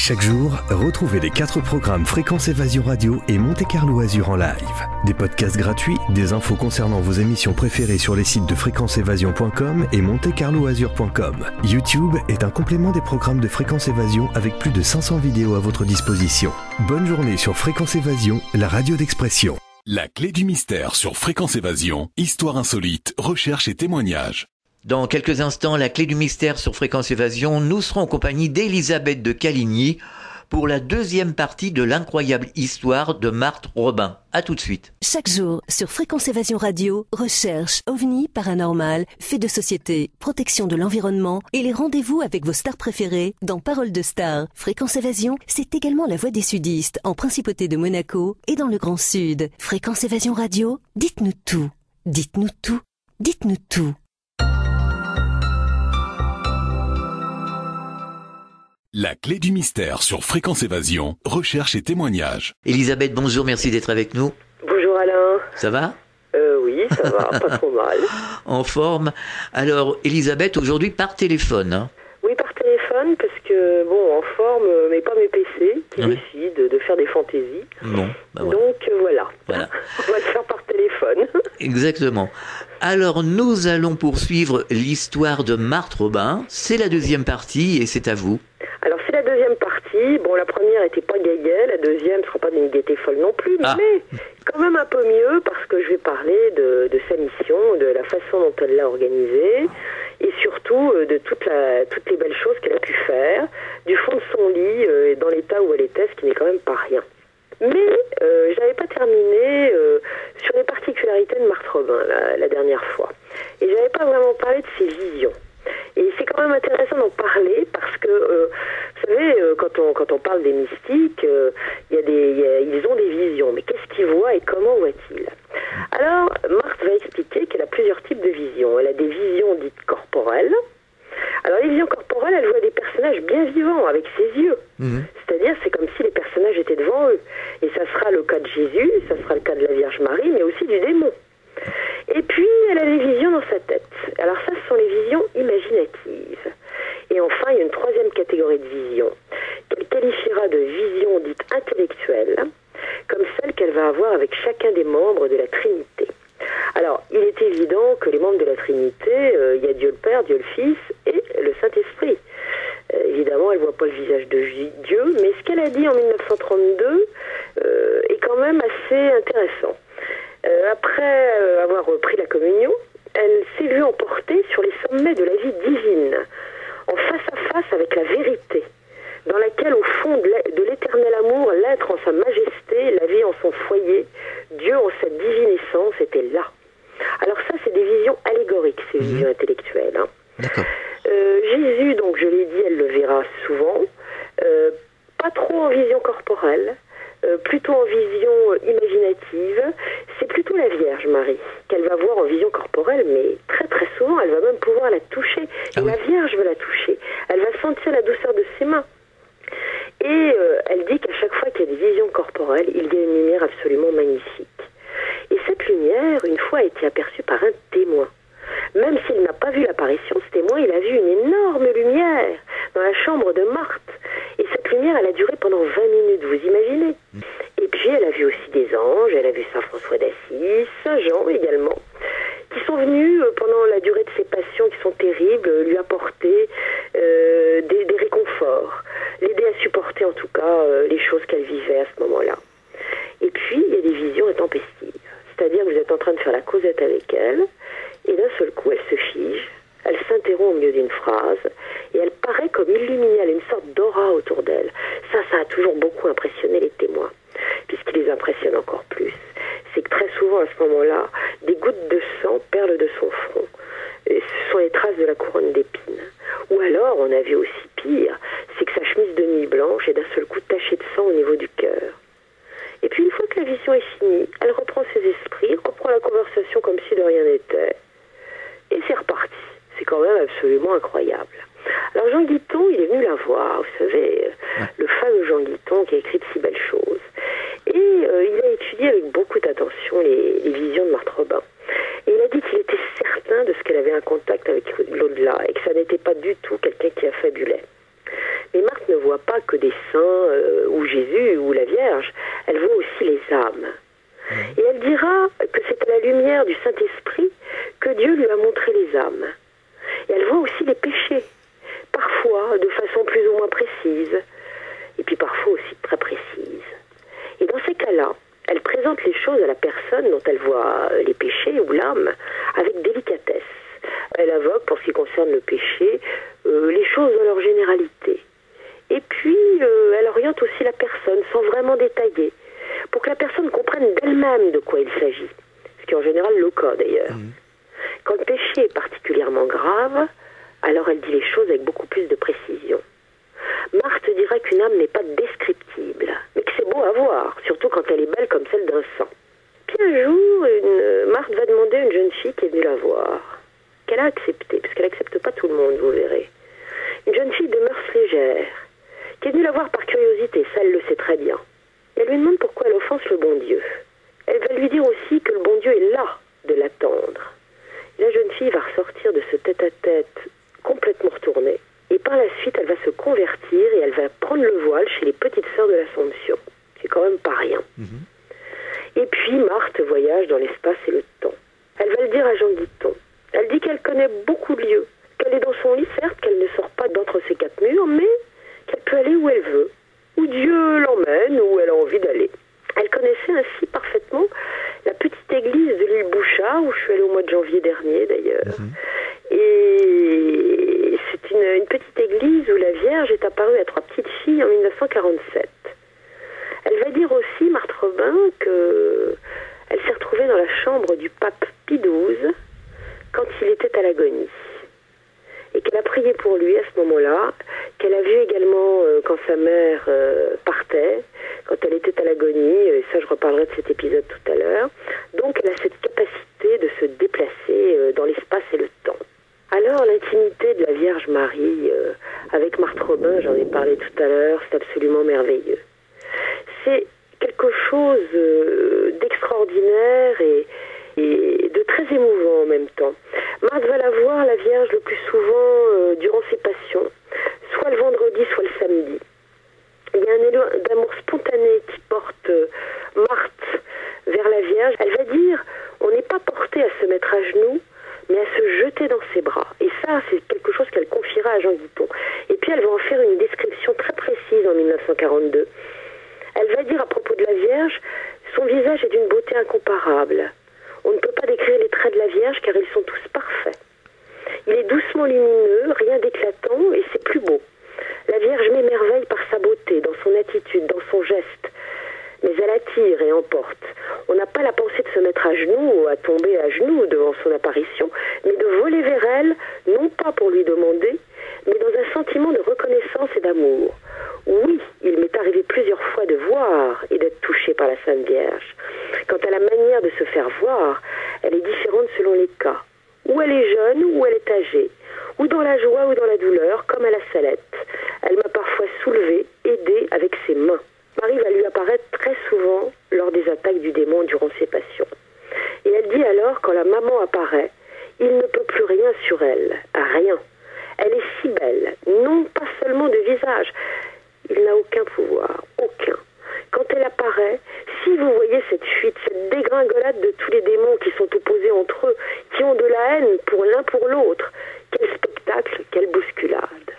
Chaque jour, retrouvez les 4 programmes Fréquence Évasion Radio et Monte Carlo Azur en live. Des podcasts gratuits, des infos concernant vos émissions préférées sur les sites de fréquenceévasion.com et montecarloazur.com. YouTube est un complément des programmes de Fréquence Évasion avec plus de 500 vidéos à votre disposition. Bonne journée sur Fréquence Évasion, la radio d'expression. La clé du mystère sur Fréquence Évasion, histoire insolite, recherche et témoignages. Dans quelques instants, la clé du mystère sur Fréquence Évasion, nous serons en compagnie d'Elisabeth de Caligny pour la deuxième partie de l'incroyable histoire de Marthe Robin. À tout de suite. Chaque jour, sur Fréquence Évasion Radio, recherche, ovni, paranormal, faits de société, protection de l'environnement et les rendez-vous avec vos stars préférées dans Paroles de Stars. Fréquence Évasion, c'est également la voix des sudistes en Principauté de Monaco et dans le Grand Sud. Fréquence Évasion Radio, dites-nous tout. Dites-nous tout. Dites-nous tout. La clé du mystère sur Fréquence Évasion, recherche et témoignages. Elisabeth, bonjour, merci d'être avec nous. Bonjour Alain. Ça va ? Oui, ça va, pas trop mal. En forme. Alors, Elisabeth, aujourd'hui par téléphone. Hein. Oui, par téléphone, parce que, bon, en forme, mais pas mes PC, qui décident de faire des fantaisies. Bon, bah voilà. Donc, voilà. On va le faire par téléphone. Exactement. Alors, nous allons poursuivre l'histoire de Marthe Robin. C'est la deuxième partie et c'est à vous. Alors, c'est la deuxième partie. Bon, la première était pas gaieille, la deuxième ne sera pas d'une gaieté folle non plus, mais quand même un peu mieux parce que je vais parler de sa mission, de la façon dont elle l'a organisée et surtout de toutes les belles choses qu'elle a pu faire, du fond de son lit, dans l'état où elle était, ce qui n'est quand même pas rien. Mais je n'avais pas terminé sur les particularités de Marthe Robin la dernière fois. Et je n'avais pas vraiment parlé de ses visions. Et c'est quand même intéressant d'en parler parce que, vous savez, quand on parle des mystiques, ils ont des visions. Mais qu'est-ce qu'ils voient et comment voient-ils ? Alors, Marthe va expliquer qu'elle a plusieurs types de visions. Elle a des visions dites corporelles. Alors, les visions corporelles, elle voit des personnages bien vivants avec ses yeux. C'est-à-dire, c'est comme si les personnages étaient devant eux. Et ça sera le cas de Jésus, ça sera le cas de la Vierge Marie, mais aussi du démon. Et puis, elle a des visions dans sa tête. Alors ça, ce sont les visions imaginatives. Et enfin, il y a une troisième catégorie de visions qu'elle qualifiera de visions dites intellectuelles, comme celle qu'elle va avoir avec chacun des membres de la Trinité. Alors, il est évident que les membres de la Trinité, il y a Dieu le Père, Dieu le Fils et le Saint-Esprit. Évidemment, elle ne voit pas le visage de Dieu, mais ce qu'elle a dit en 1932 est quand même assez intéressant. Après avoir pris la communion, elle s'est vue emporter sur les sommets de la vie divine, en face à face avec la vérité, dans laquelle, au fond de l'éternel amour, l'être en sa majesté, la vie en son foyer, Dieu en sa divine essence était là. Alors ça, c'est des visions allégoriques, ces visions intellectuelles. Hein. D'accord. Jésus, donc je l'ai dit, elle le verra souvent, pas trop en vision corporelle, plutôt en vision imaginative. C'est plutôt la Vierge Marie qu'elle va voir en vision corporelle, mais très très souvent, elle va même pouvoir la toucher. Et la Vierge va la toucher. Elle va sentir la douceur de ses mains. Et elle dit qu'à chaque fois qu'il y a des visions corporelles, il y a une lumière absolument magnifique. Et cette lumière, une fois, a été aperçue par un témoin. Même s'il n'a pas vu l'apparition, ce témoin, il a vu une énorme lumière dans la chambre de Marthe. Et cette lumière, elle a duré pendant 20 minutes, vous imaginez ? Et puis, elle a vu aussi des anges, elle a vu Saint François d'Assise, Saint Jean également, qui sont venus, pendant la durée de ses passions qui sont terribles, lui apporter des réconforts, l'aider à supporter en tout cas les choses qu'elle vivait à ce moment-là. Et puis, il y a des visions intempestives. C'est-à-dire que vous êtes en train de faire la causette avec elle, et d'un seul coup, elle se fige, elle s'interrompt au milieu d'une phrase, et elle paraît comme illuminée, elle a une sorte d'aura autour d'elle. Ça a toujours beaucoup impressionné les témoins. Puis ce qui les impressionne encore plus, c'est que très souvent, à ce moment-là, des gouttes de sang perlent de son front. Et ce sont les traces de la couronne d'épines. Ou alors, on a vu aussi pire, c'est que sa chemise de nuit blanche est d'un seul coup tachée de sang au niveau du cœur. Et puis, une fois que la vision est finie, elle reprend ses esprits, reprend la conversation comme si de rien n'était. Et c'est reparti. C'est quand même absolument incroyable. Alors Jean Guiton, il est venu la voir, vous savez, le fameux Jean Guiton qui a écrit de si belles choses. Et il a étudié avec beaucoup d'attention les visions de Marthe Robin. Et il a dit qu'il était certain de ce qu'elle avait un contact avec l'au-delà et que ça n'était pas du tout quelqu'un qui affabulait. Mais Marthe ne voit voit pas que des saints, ou Jésus, ou la Vierge, elle voit aussi les âmes. Et elle dira que c'est à la lumière du Saint-Esprit que Dieu lui a montré les âmes. Et elle voit aussi les péchés, parfois de façon plus ou moins précise, et puis parfois aussi très précise. Et dans ces cas-là, elle présente les choses à la personne dont elle voit les péchés ou l'âme avec délicatesse. Elle invoque, pour ce qui concerne le péché, les choses dans leur généralité. Et puis, elle oriente aussi la personne sans vraiment détailler, pour que la personne comprenne d'elle-même de quoi il s'agit. Ce qui est en général le cas d'ailleurs. Quand le péché est particulièrement grave, alors elle dit les choses avec beaucoup plus de précision. Marthe dirait qu'une âme n'est pas descriptible, mais que c'est beau à voir, surtout quand elle est belle comme celle d'un saint. Puis un jour, Marthe va demander à une jeune fille qui est venue la voir, qu'elle a accepté, parce qu'elle n'accepte pas tout le monde, vous verrez. Une jeune fille de mœurs légères, qui est venue la voir par curiosité, ça elle le sait très bien. Et elle lui demande pourquoi elle offense le bon Dieu. Elle va lui dire aussi que le bon Dieu est là de l'attendre. La jeune fille va ressortir de ce tête-à-tête complètement retourné. Et par la suite, elle va se convertir et elle va prendre le voile chez les petites sœurs de l'Assomption. C'est quand même pas rien. Et puis, Marthe voyage dans l'espace et le temps. Elle va le dire à Jean Guiton. Elle dit qu'elle connaît beaucoup de lieux, qu'elle est dans son lit, certes, qu'elle ne sort pas d'entre ses quatre murs, mais qu'elle peut aller où elle veut, où Dieu l'emmène, où elle a envie d'aller. Elle connaissait ainsi parfaitement la petite église de l'île Bouchard, où je suis allée au mois de janvier dernier d'ailleurs. Et c'est une petite église où la Vierge est apparue à 3 petites filles en 1947. Elle va dire aussi, Marthe Robin, qu'elle s'est retrouvée dans la chambre du pape Pie XII quand il était à l'agonie. Et qu'elle a prié pour lui à ce moment-là, qu'elle a vu également quand sa mère partait, quand elle était à l'agonie, et ça je reparlerai de cet épisode tout à l'heure. Donc elle a cette capacité de se déplacer dans l'espace et le temps. Alors l'intimité de la Vierge Marie avec Marthe Robin, j'en ai parlé tout à l'heure, c'est absolument merveilleux. C'est quelque chose d'extraordinaire et de très émouvant en même temps. Marthe va la voir, la Vierge, le plus souvent durant ses passions, soit le vendredi, soit le samedi. Il y a un élan d'amour spontané qui porte Marthe vers la Vierge. Elle va dire, on n'est pas porté à se mettre à genoux, mais à se jeter dans ses bras. Et ça, c'est quelque chose qu'elle confiera à Jean Guiton. Et puis elle va en faire une description très précise en 1942. Elle va dire à propos de la Vierge, son visage est d'une beauté incomparable. On ne peut pas décrire les traits de la Vierge car ils sont tous parfaits. Il est doucement lumineux, rien d'éclatant et c'est plus beau. La Vierge m'émerveille par sa beauté, dans son attitude, dans son geste. Mais elle attire et emporte. On n'a pas la pensée de se mettre à genoux ou à tomber à genoux devant son apparition, mais de voler vers elle, non pas pour lui demander, mais dans un sentiment de reconnaissance et d'amour. Oui, il m'est arrivé plusieurs fois de voir et d'être touchée par la Sainte Vierge. Quant à la manière de se faire voir, elle est différente selon les cas. Ou elle est jeune, ou elle est âgée. Ou dans la joie ou dans la douleur, comme à la Salette. Elle m'a parfois soulevée, aidée avec ses mains. Marie va lui apparaître très souvent lors des attaques du démon durant ses passions. Et elle dit alors, quand la maman apparaît, il ne peut plus rien sur elle, rien. Elle est si belle, non pas seulement de visage, il n'a aucun pouvoir, aucun. Quand elle apparaît, si vous voyez cette fuite, cette dégringolade de tous les démons qui sont opposés entre eux, qui ont de la haine pour l'un pour l'autre, quel spectacle, quelle bousculade.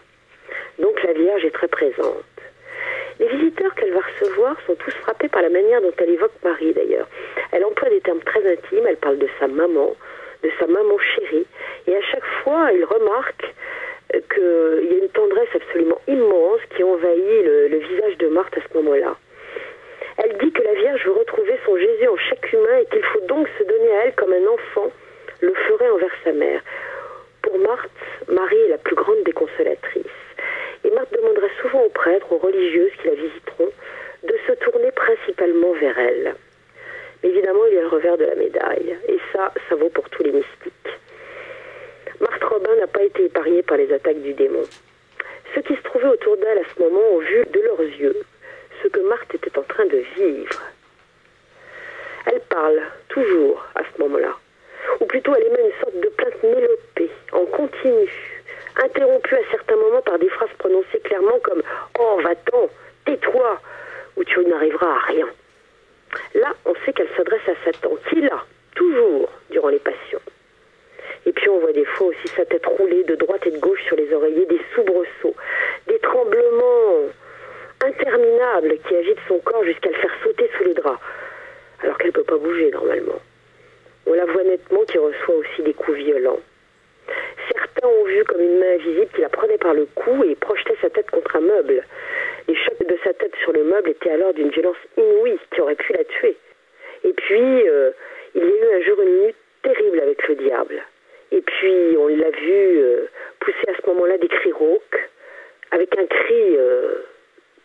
Donc la Vierge est très présente. Les visiteurs qu'elle va recevoir sont tous frappés par la manière dont elle évoque Marie d'ailleurs. Elle emploie des termes très intimes, elle parle de sa maman chérie, et à chaque fois elle remarque qu'il y a une tendresse absolument immense qui envahit le visage de Marthe à ce moment-là. Elle dit que la Vierge veut retrouver son Jésus en chaque humain et qu'il faut donc se donner à elle comme un enfant le ferait envers sa mère. Pour Marthe, Marie est la plus grande des consolatrices. Et Marthe demandera souvent aux prêtres, aux religieuses qui la visiteront, de se tourner principalement vers elle. Mais évidemment, il y a le revers de la médaille. Et ça vaut pour tous les mystiques. Marthe Robin n'a pas été épargnée par les attaques du démon. Ceux qui se trouvaient autour d'elle à ce moment ont vu de leurs yeux ce que Marthe était en train de vivre. Elle parle toujours à ce moment-là. Ou plutôt elle émet une sorte de plainte mélopée, en continu, interrompue à certains moments par des phrases prononcées clairement comme « Oh, va-t'en, tais-toi, ou tu n'arriveras à rien. Là, on sait qu'elle s'adresse à Satan, qui est là, toujours, durant les passions. Et puis on voit des fois aussi sa tête rouler de droite et de gauche sur les oreillers, des soubresauts, des tremblements interminables qui agitent son corps jusqu'à le faire sauter sous les draps, alors qu'elle ne peut pas bouger normalement. On la voit nettement qui reçoit aussi des coups violents. Certains ont vu comme une main invisible qui la prenait par le cou et projetait sa tête contre un meuble. Les chocs de sa tête sur le meuble étaient alors d'une violence inouïe qui aurait pu la tuer. Et puis, il y a eu un jour une nuit terrible avec le diable. Et puis, on l'a vu pousser à ce moment-là des cris rauques, avec un cri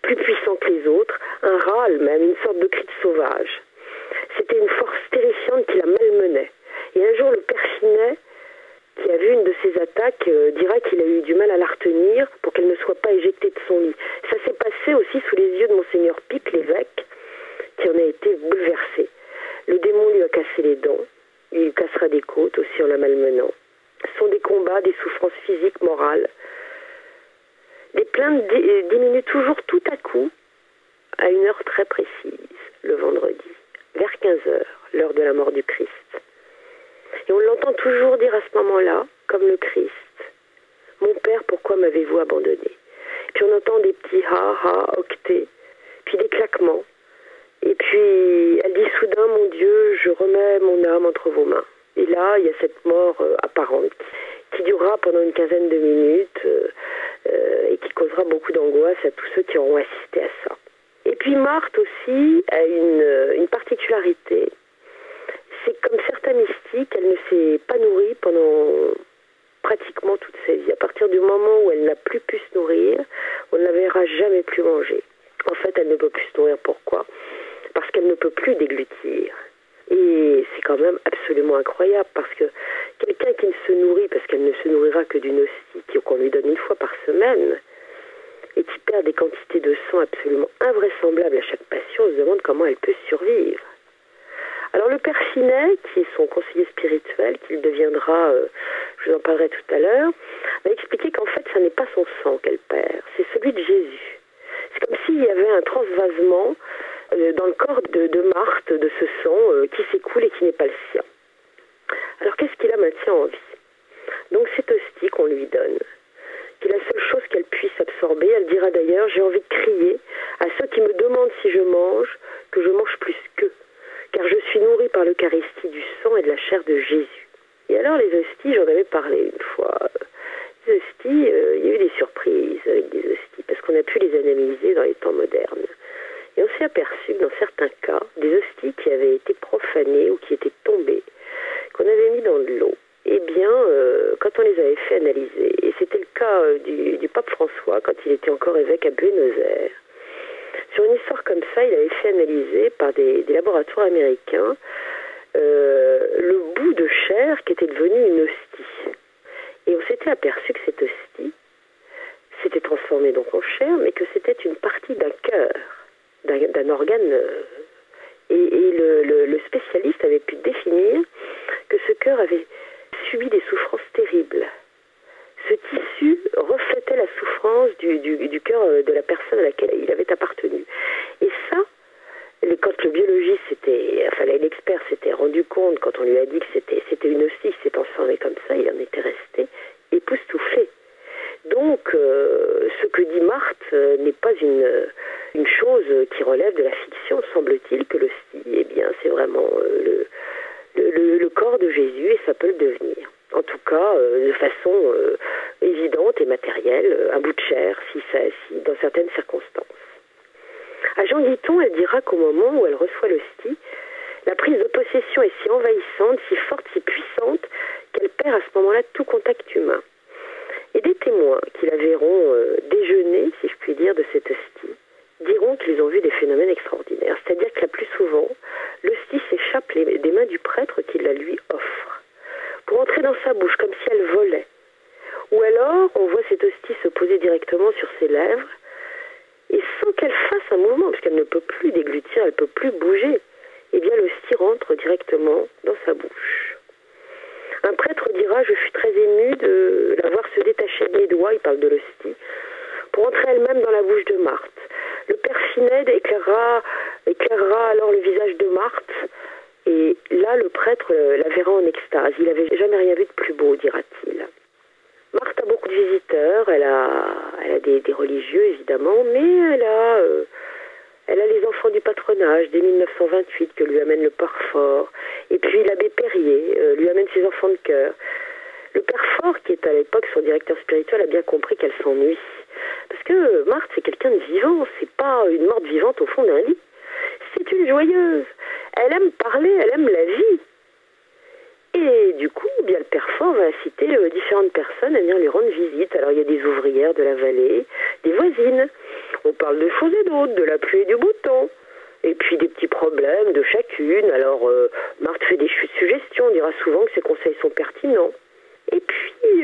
plus puissant que les autres, un râle même, une sorte de cri de sauvage. C'était une force terrifiante qui la malmenait. Et un jour, le père Finet, qui a vu une de ces attaques, dira qu'il a eu du mal à la retenir pour qu'elle ne soit pas éjectée de son lit. Ça s'est passé aussi sous les yeux de Monseigneur Pic, l'évêque, qui en a été bouleversé. Le démon lui a cassé les dents, il lui cassera des côtes aussi en la malmenant. Ce sont des combats, des souffrances physiques, morales. Les plaintes diminuent toujours tout à coup, à une heure très précise, le vendredi, vers 15h, l'heure de la mort du Christ. Et on l'entend toujours dire à ce moment-là, comme le Christ, « Mon Père, pourquoi m'avez-vous abandonné ?» Puis on entend des petits « ha-ha » octés, puis des claquements. Et puis elle dit soudain « Mon Dieu, je remets mon âme entre vos mains ». Et là, il y a cette mort apparente qui durera pendant une quinzaine de minutes et qui causera beaucoup d'angoisse à tous ceux qui auront assisté à ça. Et puis Marthe aussi a une particularité. C'est comme certains mystiques, elle ne s'est pas nourrie pendant pratiquement toute sa vie. À partir du moment où elle n'a plus pu se nourrir, on ne la verra jamais plus manger. En fait, elle ne peut plus se nourrir. Pourquoi ? Parce qu'elle ne peut plus déglutir. Et c'est quand même absolument incroyable parce que quelqu'un qui ne se nourrit, parce qu'elle ne se nourrira que d'une hostie qu'on lui donne une fois par semaine, et qui perd des quantités de sang absolument invraisemblables à chaque passion, on se demande comment elle peut survivre. Alors le père Finet, qui est son conseiller spirituel, qu'il deviendra, je vous en parlerai tout à l'heure, va expliquer qu'en fait, ça n'est pas son sang qu'elle perd, c'est celui de Jésus. C'est comme s'il y avait un transvasement dans le corps de Marthe, de ce sang qui s'écoule et qui n'est pas le sien. Alors qu'est-ce qui la maintient en vie ? Donc cette hostie qu'on lui donne, qui est la seule chose qu'elle puisse absorber. Elle dira d'ailleurs, j'ai envie de crier à ceux qui me demandent si je mange, que je mange plus qu'eux, car je suis nourrie par l'Eucharistie du sang et de la chair de Jésus. Et alors les hosties, j'en avais parlé une fois, les hosties, il y a eu des surprises avec des hosties, parce qu'on a pu les analyser dans les temps modernes. Et on s'est aperçu que dans certains cas, des hosties qui avaient été profanées ou qui étaient tombées, qu'on avait mis dans de l'eau, eh bien, quand on les avait fait analyser, et c'était le cas du pape François, quand il était encore évêque à Buenos Aires, sur une histoire comme ça, il avait fait analyser par des laboratoires américains le bout de chair qui était devenu une hostie. Et on s'était aperçu que cette hostie s'était transformée donc en chair, mais que c'était une partie d'un cœur, d'un organe. Et le spécialiste avait pu définir que ce cœur avait subi des souffrances terribles. Ce tissu reflétait la souffrance du cœur de la personne à laquelle il avait appartenu. Et ça, quand le biologiste l'expert s'était rendu compte, quand on lui a dit que c'était une hostie qui s'est transformée comme ça, il en était resté époustouflé. Donc, ce que dit Marthe n'est pas une chose qui relève de la fiction, semble-t-il, que l'hostie, eh bien, c'est vraiment le corps de Jésus et ça peut le devenir. En tout cas, de façon évidente et matérielle, un bout de chair, si dans certaines circonstances. À Jean Guiton, elle dira qu'au moment où elle reçoit l'hostie, la prise de possession est si envahissante, si forte, si puissante, qu'elle perd à ce moment-là tout contact humain. Et des témoins qui la verront déjeuner, si je puis dire, de cette hostie, diront qu'ils ont vu des phénomènes extraordinaires. C'est-à-dire que la plus souvent, l'hostie s'échappe des mains du prêtre qui la lui offre, pour entrer dans sa bouche, comme si elle volait. Ou alors, on voit cette hostie se poser directement sur ses lèvres, et sans qu'elle fasse un mouvement, parce qu'elle ne peut plus déglutir, elle ne peut plus bouger, eh bien l'hostie rentre directement dans sa bouche. Un prêtre dira, je suis très ému de la voir se détacher de mes doigts, il parle de l'hostie, pour entrer elle-même dans la bouche de Marthe. Le père Finède éclairera alors le visage de Marthe, et là le prêtre la verra en extase. Il n'avait jamais rien vu de plus beau, dira-t-il. Marthe a beaucoup de visiteurs, elle a des religieux évidemment, mais elle a les enfants du patronage dès 1928 que lui amène le Parfort, et puis l'abbé Perrier lui amène ses enfants de cœur. Le père Fort, qui est à l'époque son directeur spirituel, a bien compris qu'elle s'ennuie. Parce que Marthe, c'est quelqu'un de vivant, c'est pas une morte vivante au fond d'un lit. C'est une joyeuse. Elle aime parler, elle aime la vie. Et du coup, bien le père Fort va citer différentes personnes à venir lui rendre visite. Alors il y a des ouvrières de la vallée, des voisines. On parle de choses et d'autres, de la pluie et du beau temps. Et puis des petits problèmes de chacune. Alors Marthe fait des suggestions, on dira souvent que ses conseils sont pertinents. Et puis,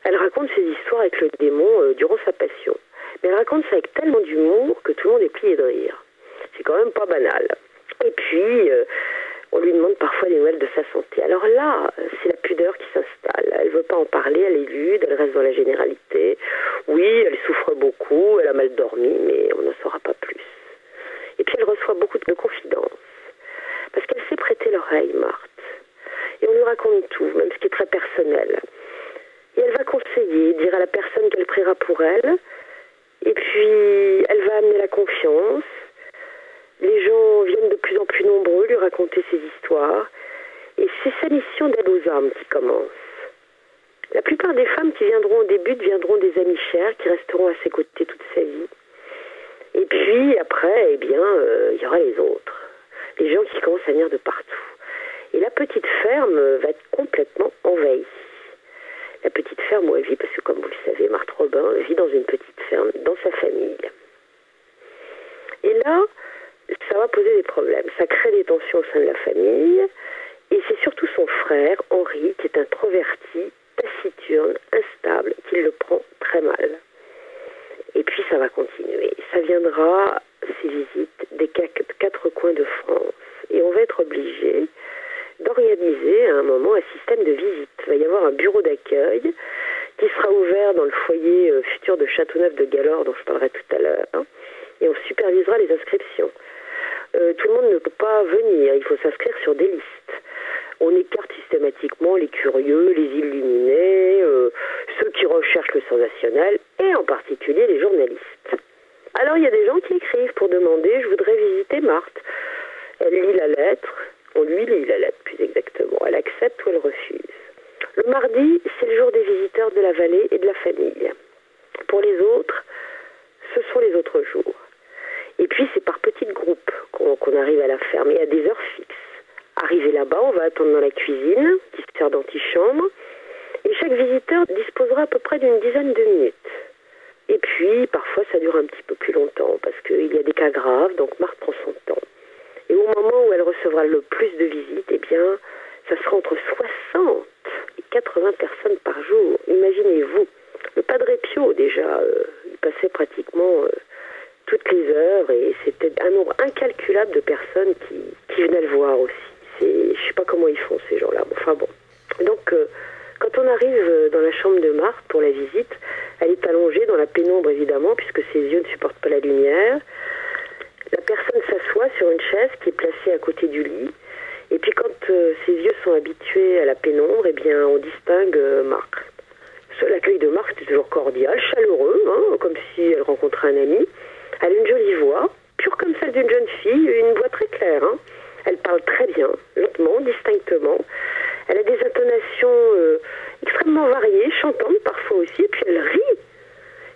elle raconte ses histoires avec le démon durant sa passion. Mais elle raconte ça avec tellement d'humour que tout le monde est plié de rire. C'est quand même pas banal. Et puis, on lui demande parfois des nouvelles de sa santé. Alors là, c'est la pudeur qui s'installe. Elle veut pas en parler, elle est lude, elle reste dans la généralité. Oui, elle souffre beaucoup, elle a mal dormi, mais on n'en saura pas plus. Et puis, elle reçoit beaucoup de confidences. Parce qu'elle sait prêter l'oreille, Marthe. Et on lui raconte tout, même ce qui est très personnel. Et elle va conseiller, dire à la personne qu'elle priera pour elle. Et puis, elle va amener la confiance. Les gens viennent de plus en plus nombreux lui raconter ses histoires. Et c'est sa mission d'aide aux âmes qui commence. La plupart des femmes qui viendront au début deviendront des amies chères qui resteront à ses côtés toute sa vie. Et puis, après, il y aura les autres. Les gens qui commencent à venir de partout. Et la petite ferme va être complètement envahie. La petite ferme où elle vit, parce que comme vous le savez, Marthe Robin vit dans une petite ferme, dans sa famille. Et là, ça va poser des problèmes. Ça crée des tensions au sein de la famille. Et c'est surtout son frère, Henri, qui est introverti, taciturne, instable, qui le prend très mal. Et puis ça va continuer. Ça viendra, ces visites, des quatre coins de France. Et on va être obligé d'organiser à un moment un système de visite. Il va y avoir un bureau d'accueil qui sera ouvert dans le foyer futur de Châteauneuf de Galore, dont je parlerai tout à l'heure, et on supervisera les inscriptions. Tout le monde ne peut pas venir, il faut s'inscrire sur des listes. On écarte systématiquement les curieux, les illuminés, ceux qui recherchent le sensationnel, et en particulier les journalistes. Alors il y a des gens qui écrivent pour demander « je voudrais visiter Marthe ». Elle lit la lettre. On lui lit la lettre, plus exactement. Elle accepte ou elle refuse. Le mardi, c'est le jour des visiteurs de la vallée et de la famille. Pour les autres, ce sont les autres jours. Et puis, c'est par petits groupes qu'on arrive à la ferme et à des heures fixes. Arrivé là-bas, on va attendre dans la cuisine, qui sert d'antichambre, et chaque visiteur disposera à peu près d'une dizaine de minutes. Et puis, parfois, ça dure un petit peu plus longtemps, parce qu'il y a des cas graves, donc Marthe prend son temps. Et au moment où elle recevra le plus de visites, eh bien, ça sera entre 60 et 80 personnes par jour. Imaginez-vous. Le Padre Pio, déjà, il passait pratiquement toutes les heures et c'était un nombre incalculable de personnes qui venaient le voir aussi. Je ne sais pas comment ils font, ces gens-là. Enfin bon. Donc, quand on arrive dans la chambre de Marthe pour la visite, elle est allongée dans la pénombre, évidemment, puisque ses yeux ne supportent pas la lumière. La personne s'assoit sur une chaise qui est placée à côté du lit. Et puis quand ses yeux sont habitués à la pénombre, eh bien, on distingue Marthe. L'accueil de Marthe est toujours cordial, chaleureux, comme si elle rencontrait un ami. Elle a une jolie voix, pure comme celle d'une jeune fille, une voix très claire. Elle parle très bien, lentement, distinctement. Elle a des intonations extrêmement variées, chantantes parfois aussi, et puis elle rit.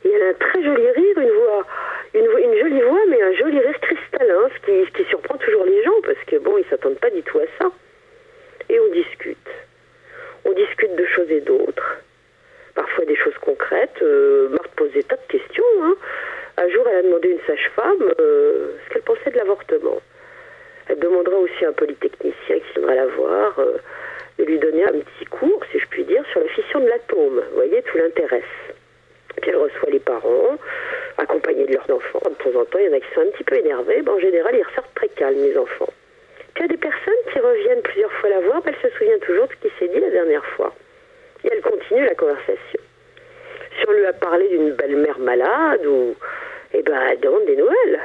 Et elle a un très joli rire, une jolie voix, mais un joli rire cristallin, ce qui surprend toujours les gens, parce que bon, ils s'attendent pas du tout à ça. Et on discute. On discute de choses et d'autres. Parfois des choses concrètes. Marthe pose des tas de questions. Un jour, elle a demandé à une sage-femme ce qu'elle pensait de l'avortement. Elle demandera aussi à un polytechnicien qui viendra la voir de lui donner un petit cours, si je puis dire, sur la fission de l'atome. Vous voyez, tout l'intéresse. Puis elle reçoit les parents, accompagnés de leurs enfants. De temps en temps, il y en a qui sont un petit peu énervés. En général, ils ressortent très calmes, les enfants. Puis il y a des personnes qui reviennent plusieurs fois la voir, elle se souvient toujours de ce qui s'est dit la dernière fois. Et elle continue la conversation. on lui a parlé d'une belle-mère malade, elle demande des nouvelles.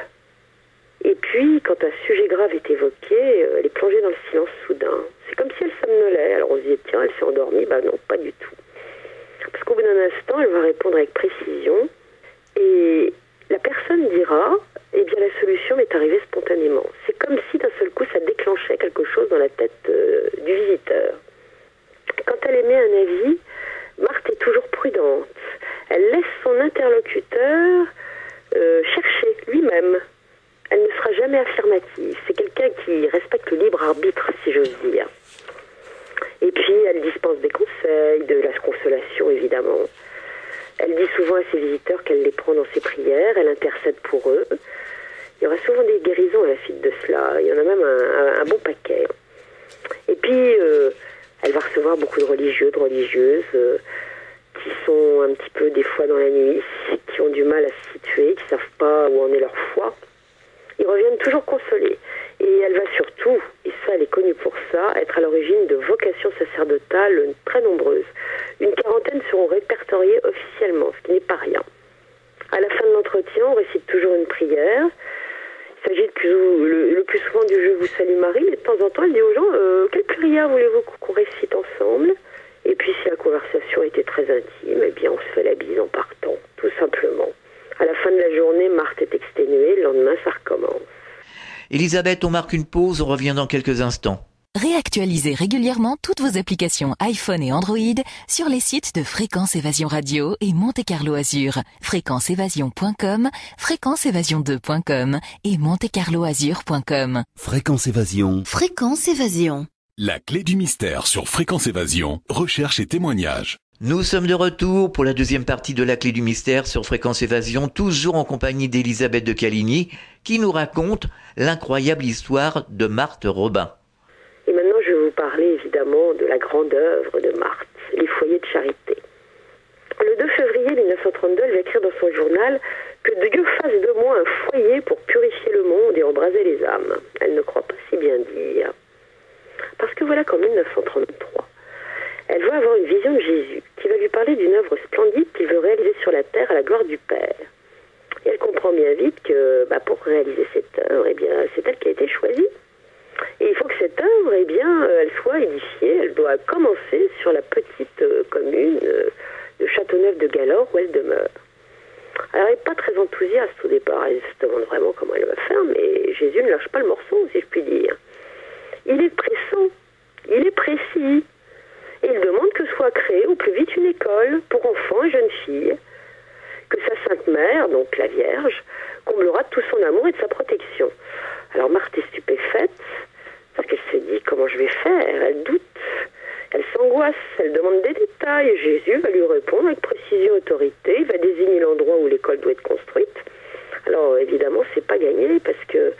Et puis, quand un sujet grave est évoqué, elle est plongée dans le silence soudain. C'est comme si elle somnolait. Alors on se dit, tiens, elle s'est endormie. Non, pas du tout. Parce qu'au bout d'un instant, elle va répondre avec précision. Et la personne dira, la solution m'est arrivée spontanément. C'est comme si d'un seul coup, ça déclenchait quelque chose dans la tête du visiteur. Quand elle émet un avis, Marthe est toujours prudente. Elle laisse son interlocuteur chercher lui-même. Elle ne sera jamais affirmative. C'est quelqu'un qui respecte le libre arbitre, si j'ose dire. Et puis, elle dispense des conseils, de la consolation, évidemment. Elle dit souvent à ses visiteurs qu'elle les prend dans ses prières, elle intercède pour eux. Il y aura souvent des guérisons à la suite de cela. Il y en a même un bon paquet. Et puis, elle va recevoir beaucoup de religieux, de religieuses qui sont un petit peu, des fois, dans la nuit, qui ont du mal à se situer, qui ne savent pas où en est leur foi. Ils reviennent toujours consolés. Et elle va surtout, et ça elle est connue pour ça, être à l'origine de vocations sacerdotales très nombreuses. Une quarantaine seront répertoriées officiellement, ce qui n'est pas rien. À la fin de l'entretien, on récite toujours une prière. Il s'agit le plus souvent du « Je vous salue Marie », mais de temps en temps, elle dit aux gens « Quelle prière voulez-vous qu'on récite ensemble ?» Et puis si la conversation était très intime, on se fait la bise en partant, tout simplement. À la fin de la journée, Marthe est exténuée, le lendemain, ça recommence. Elisabeth, on marque une pause, on revient dans quelques instants. Réactualisez régulièrement toutes vos applications iPhone et Android sur les sites de Fréquence Évasion Radio et Monte Carlo Azur. FréquenceÉvasion.com, FréquenceÉvasion2.com et MonteCarloAzur.com. Fréquence Évasion. Fréquence Évasion. La clé du mystère sur Fréquence Évasion, recherche et témoignages. Nous sommes de retour pour la deuxième partie de la clé du mystère sur Fréquence Évasion, toujours en compagnie d'Elisabeth de Caligny, qui nous raconte l'incroyable histoire de Marthe Robin. Et maintenant, je vais vous parler évidemment de la grande œuvre de Marthe, les foyers de charité. Le 2 février 1932, elle va écrire dans son journal que Dieu fasse de moi un foyer pour purifier le monde et embraser les âmes. Elle ne croit pas si bien dire. Parce que voilà qu'en 1933, elle va avoir une vision de Jésus qui va lui parler d'une œuvre splendide qu'il veut réaliser sur la terre à la gloire du Père. Et elle comprend bien vite que pour réaliser cette œuvre, c'est elle qui a été choisie. Et il faut que cette œuvre, elle soit édifiée. Elle doit commencer sur la petite commune de Châteauneuf-de-Galore où elle demeure. Alors elle n'est pas très enthousiaste au départ. Elle se demande vraiment comment elle va faire, mais Jésus ne lâche pas le morceau, si je puis dire. Il est pressant, il est précis. Et il demande que soit créée au plus vite une école pour enfants et jeunes filles, que sa Sainte Mère, donc la Vierge, comblera de tout son amour et de sa protection. Alors Marthe est stupéfaite, parce qu'elle se dit comment je vais faire, elle doute, elle s'angoisse, elle demande des détails, et Jésus va lui répondre avec précision et autorité, il va désigner l'endroit où l'école doit être construite. Alors évidemment, c'est pas gagné, parce que,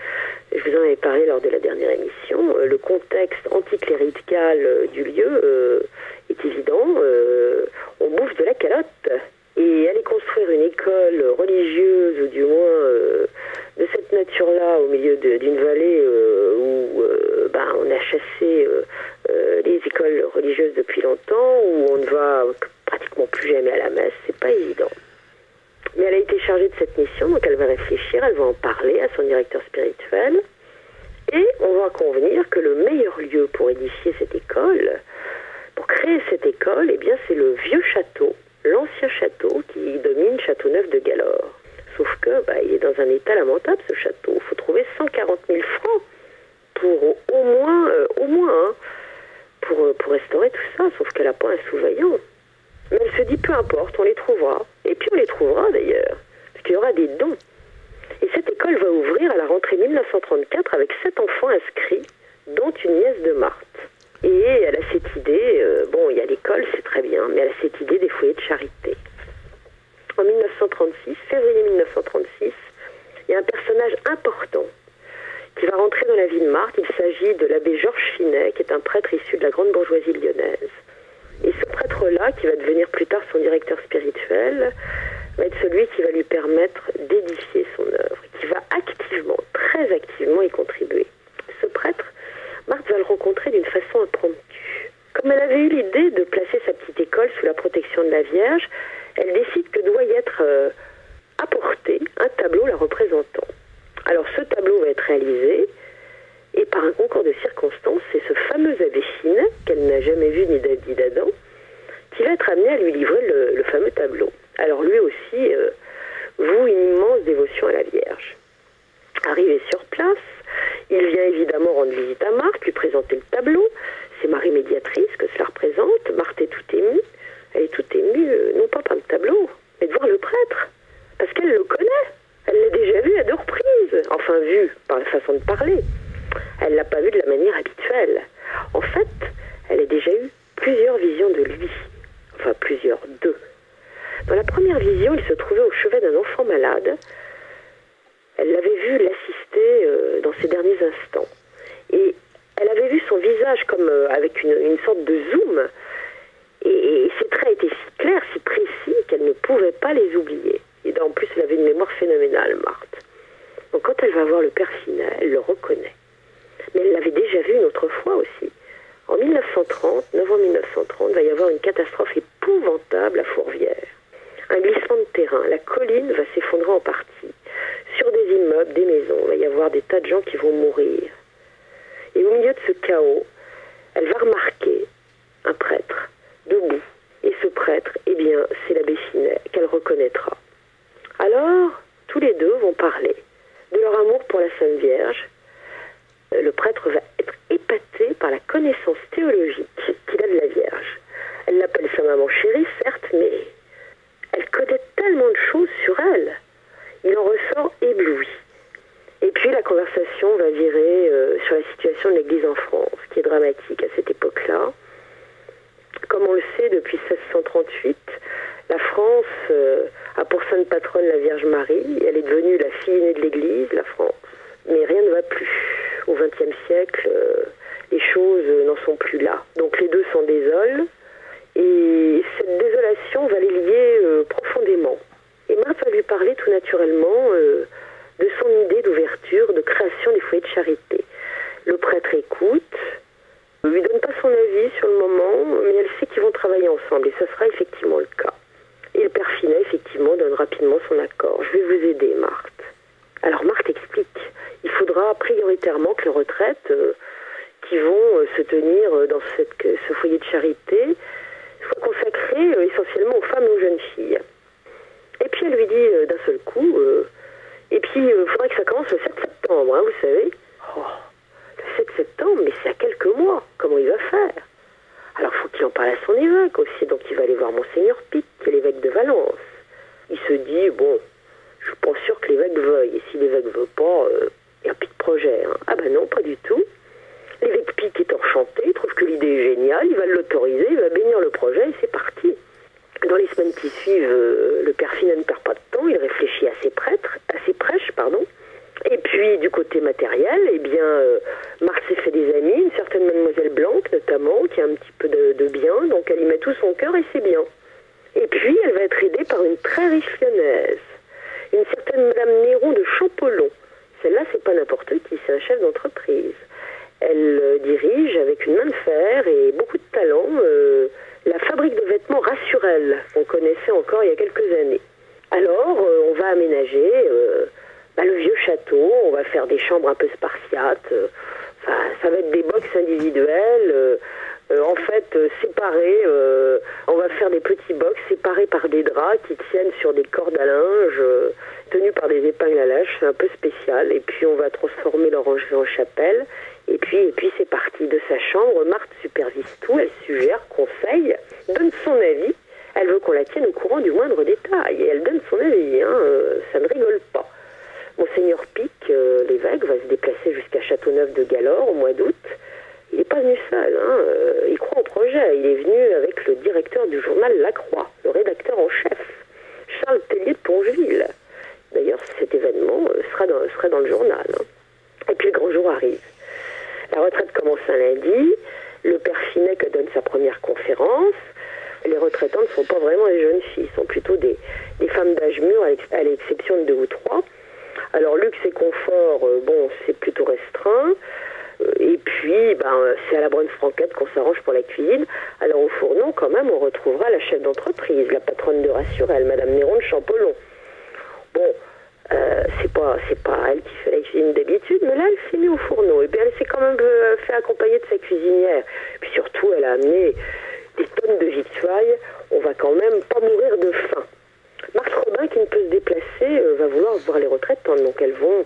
je vous en avais parlé lors de la dernière émission, le contexte anticlérical du lieu est évident, on bouffe de la calotte. Et aller construire une école religieuse, ou du moins de cette nature-là, au milieu d'une vallée où on a chassé les écoles religieuses depuis longtemps, où on ne va pratiquement plus jamais à la messe, c'est pas évident. Mais elle a été chargée de cette mission, donc elle va réfléchir, elle va en parler à son directeur spirituel, et on va convenir que le meilleur lieu pour édifier cette école, pour créer cette école, c'est le vieux château, l'ancien château qui domine Châteauneuf-de-Galore. Sauf que il est dans un état lamentable, ce château. Il faut trouver 140 000 francs pour au moins pour restaurer tout ça, sauf qu'elle n'a pas un sous-vaillant. Mais elle se dit, peu importe, on les trouvera. Et puis on les trouvera d'ailleurs, parce qu'il y aura des dons. Et cette école va ouvrir à la rentrée 1934 avec 7 enfants inscrits, dont une nièce de Marthe. Et elle a cette idée, il y a l'école, c'est très bien, mais elle a cette idée des foyers de charité. En 1936, février 1936, il y a un personnage important qui va rentrer dans la vie de Marthe. Il s'agit de l'abbé Georges Finet, qui est un prêtre issu de la grande bourgeoisie lyonnaise. Et ce prêtre-là, qui va devenir plus tard son directeur spirituel, va être celui qui va lui permettre d'édifier son œuvre, qui va activement, très activement y contribuer. Ce prêtre, Marthe va le rencontrer d'une façon impromptue. Comme elle avait eu l'idée de placer sa petite école sous la protection de la Vierge, elle décide que doit y être apporté un tableau la représentant. Alors ce tableau va être réalisé et par un concours de circonstances, c'est ce fameux abbé Finet, qu'elle n'a jamais vu ni d'Adam, qui va être amené à lui livrer le fameux tableau. Alors lui aussi voue une immense dévotion à la Vierge. Arrivé sur place, il vient évidemment rendre visite à Marthe, lui présenter le tableau. C'est Marie médiatrice que cela représente. Marthe est toute émue. Elle est toute émue, non pas par le tableau, mais de voir le prêtre. Parce qu'elle le connaît. Elle l'a déjà vu à 2 reprises. Enfin, vu par la façon de parler. Elle ne l'a pas vu de la manière habituelle. En fait, elle a déjà eu plusieurs visions de lui. Enfin, plusieurs, 2. Dans la première vision, il se trouvait au chevet d'un enfant malade. Elle l'avait vu l'assister dans ses derniers instants. Et elle avait vu son visage comme avec une sorte de zoom. Et ses traits étaient si clairs, si précis, qu'elle ne pouvait pas les oublier. Et en plus, elle avait une mémoire phénoménale, Marthe. Donc quand elle va voir le père Finet, elle le reconnaît. Mais elle l'avait déjà vu une autre fois aussi. En 1930, novembre 1930, il va y avoir une catastrophe épouvantable à Fourvière. Un glissement de terrain. La colline va s'effondrer en partie. Sur des immeubles, des maisons, il va y avoir des tas de gens qui vont mourir. Et au milieu de ce chaos, elle va remarquer un prêtre debout. Et ce prêtre, eh bien, c'est l'abbé Finet, qu'elle reconnaîtra. Alors, tous les deux vont parler de leur amour pour la Sainte Vierge. Le prêtre va être épaté par la connaissance théologique qu'il a de la Vierge. Elle l'appelle sa maman chérie, certes, mais elle connaît tellement de choses sur elle. Il en ressort ébloui. Et puis la conversation va virer sur la situation de l'Église en France, qui est dramatique à cette époque-là. Comme on le sait, depuis 1638, la France a pour sainte patronne la Vierge Marie. Elle est devenue la fille aînée de l'Église, la France. Mais rien ne va plus. Au XXe siècle, les choses n'en sont plus là. Donc les deux s'en désolent. Et cette désolation va les lier profondément. Et Marthe va lui parler tout naturellement de son idée d'ouverture, de création des foyers de charité. Le prêtre écoute, ne lui donne pas son avis sur le moment, mais elle sait qu'ils vont travailler ensemble, et ça sera effectivement le cas. Et le père Finet, effectivement, donne rapidement son accord. Je vais vous aider, Marthe. Alors Marthe explique, il faudra prioritairement que les retraites qui vont se tenir dans ce foyer de charité soient consacrées essentiellement aux femmes et aux jeunes filles. Et puis elle lui dit d'un seul coup, et puis il faudrait que ça commence le 7 septembre, hein, vous savez. Oh, le 7 septembre, mais c'est à quelques mois, comment il va faire? Alors il faut qu'il en parle à son évêque aussi, donc il va aller voir Monseigneur Pic, qui est l'évêque de Valence. Il se dit, bon, je suis pas sûr que l'évêque veuille, et si l'évêque veut pas, il n'y a plus de projet. Hein. Ah ben non, pas du tout. L'évêque Pic est enchanté, il trouve que l'idée est géniale, il va l'autoriser, il va bénir le projet, et c'est parti. Dans les semaines qui suivent, le père Finet ne perd pas de temps, il réfléchit à ses prêches, Et puis, du côté matériel, eh bien, Marthe s'est fait des amis, une certaine mademoiselle Blanc, notamment, qui a un petit peu de bien, donc elle y met tout son cœur et c'est bien. Et puis, elle va être aidée par une très riche lyonnaise, une certaine madame Néron de Champollion. Celle-là, c'est pas n'importe qui, c'est un chef d'entreprise. Elle dirige avec une main de fer et beaucoup de talent la fabrique de vêtements Rassurel, qu'on connaissait encore il y a quelques années. Alors, on va aménager le vieux château, on va faire des chambres un peu spartiates, ça va être des box individuelles, en fait séparées, on va faire des petits box séparés par des draps qui tiennent sur des cordes à linge, tenus par des épingles à linge, c'est un peu spécial, et puis on va transformer l'orangerie en chapelle, et puis c'est parti. De sa chambre, Marthe supervise tout, elle suggère, conseille, donne son avis, elle veut qu'on la tienne au courant du moindre détail, et elle donne son avis, ça ne rigole pas. Monseigneur Pic, l'évêque, va se déplacer jusqu'à Châteauneuf de Galore au mois d'août. Il n'est pas venu seul, il croit au projet. Il est venu avec le directeur du journal La Croix, le rédacteur en chef, Charles Tellier de Pongeville. D'ailleurs, cet événement sera dans le journal. Et puis le grand jour arrive. La retraite commence un lundi. Le père Finet donne sa première conférence. Les retraitants ne sont pas vraiment des jeunes filles, sont plutôt des femmes d'âge mûr, à l'exception de 2 ou 3. Alors luxe et confort, c'est plutôt restreint. Et puis, c'est à la bonne franquette qu'on s'arrange pour la cuisine. Alors au fourneau, quand même, on retrouvera la chef d'entreprise, la patronne de Rassurel, Madame Néron de Champollion. Bon, c'est pas elle qui fait la cuisine d'habitude, mais là, elle s'est mise au fourneau. Et bien, elle s'est quand même fait accompagner de sa cuisinière. Puis surtout, elle a amené des tonnes de victuailles. On va quand même pas mourir de faim. Marthe Robin, qui ne peut se déplacer, va vouloir voir les retraitantes. Donc elles vont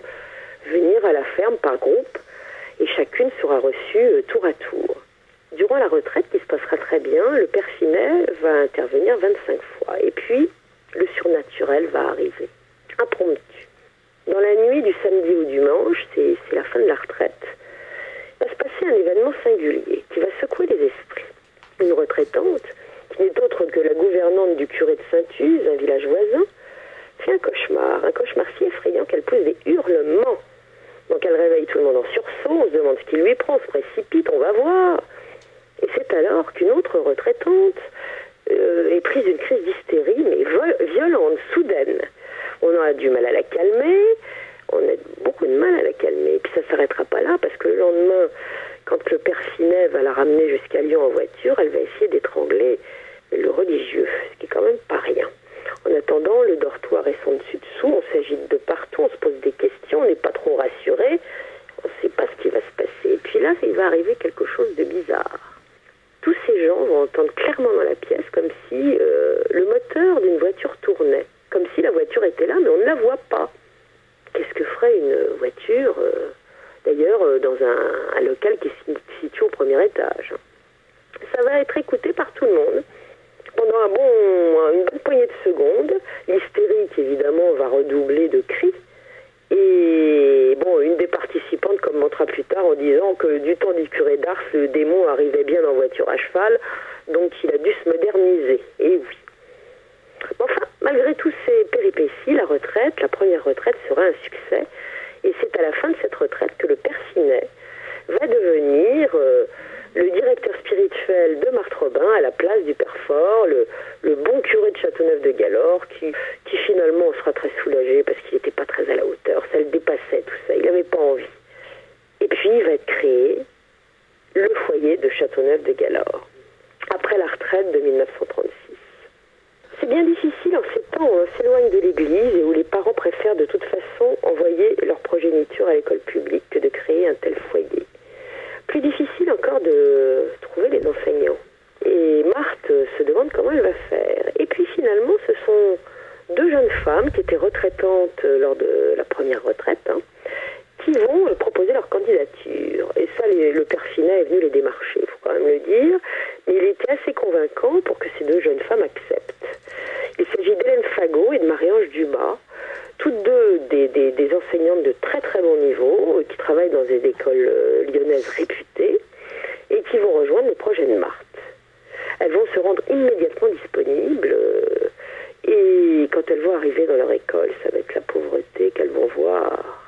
venir à la ferme par groupe et chacune sera reçue tour à tour. Durant la retraite, qui se passera très bien, le père Finet va intervenir 25 fois. Et puis, le surnaturel va arriver. Impromptu. Dans la nuit du samedi au dimanche, c'est la fin de la retraite, va se passer un événement singulier qui va secouer les esprits. Une retraitante, qui n'est autre que la gouvernante du curé de Saint-Uz, un village voisin, fait un cauchemar si effrayant qu'elle pousse des hurlements. Donc elle réveille tout le monde en sursaut, on se demande ce qui lui prend, on se précipite, on va voir. Et c'est alors qu'une autre retraitante est prise d'une crise d'hystérie, mais violente, soudaine. On a du mal à la calmer, on a beaucoup de mal à la calmer. Et puis ça ne s'arrêtera pas là, parce que le lendemain, quand le père Finet va la ramener jusqu'à Lyon en voiture, elle va essayer d'étrangler le religieux, ce qui est quand même pas rien. En attendant, le dortoir est son dessus-dessous, on s'agite de partout, on se pose des questions, on n'est pas trop rassuré, on ne sait pas ce qui va se passer. Et puis là, il va arriver quelque chose de bizarre. Tous ces gens vont entendre clairement dans la pièce comme si le moteur d'une voiture tournait, comme si la voiture était là, mais on ne la voit pas. Qu'est-ce que ferait une voiture, d'ailleurs, dans un local qui se situe au premier étage? Ça va être écouté par tout le monde. Pendant une bonne poignée de secondes, l'hystérique, évidemment, va redoubler de cris. Et une des participantes commentera plus tard en disant que du temps du curé d'Ars, le démon arrivait bien en voiture à cheval, donc il a dû se moderniser. Et oui. Enfin, malgré tous ces péripéties, la première retraite sera un succès. Et c'est à la fin de cette retraite que le père Finet va devenir le directeur spirituel de Marthe Robin à la place du père Fort, le bon curé de Châteauneuf-de-Galore, qui finalement sera très soulagé parce qu'il n'était pas très à la hauteur, ça le dépassait tout ça, il n'avait pas envie. Et puis il va être créé le foyer de Châteauneuf-de-Galore, après la retraite de 1936. C'est bien difficile en ces temps où on s'éloigne de l'église et où les parents préfèrent de toute façon envoyer leur progéniture à l'école publique que de créer un tel foyer. Plus difficile encore de trouver les enseignants. Et Marthe se demande comment elle va faire. Et puis finalement, ce sont deux jeunes femmes qui étaient retraitantes lors de la première retraite, qui vont proposer leur candidature. Et ça, le père Finet est venu les démarcher, il faut quand même le dire. Mais il était assez convaincant pour que ces deux jeunes femmes acceptent. Il s'agit d'Hélène Fagot et de Marie-Ange Dumas, toutes deux des enseignantes de très très bon niveau, qui travaillent dans des écoles lyonnaises réputées et qui vont rejoindre le projet de Marthe. Elles vont se rendre immédiatement disponibles et quand elles vont arriver dans leur école, ça va être la pauvreté qu'elles vont voir.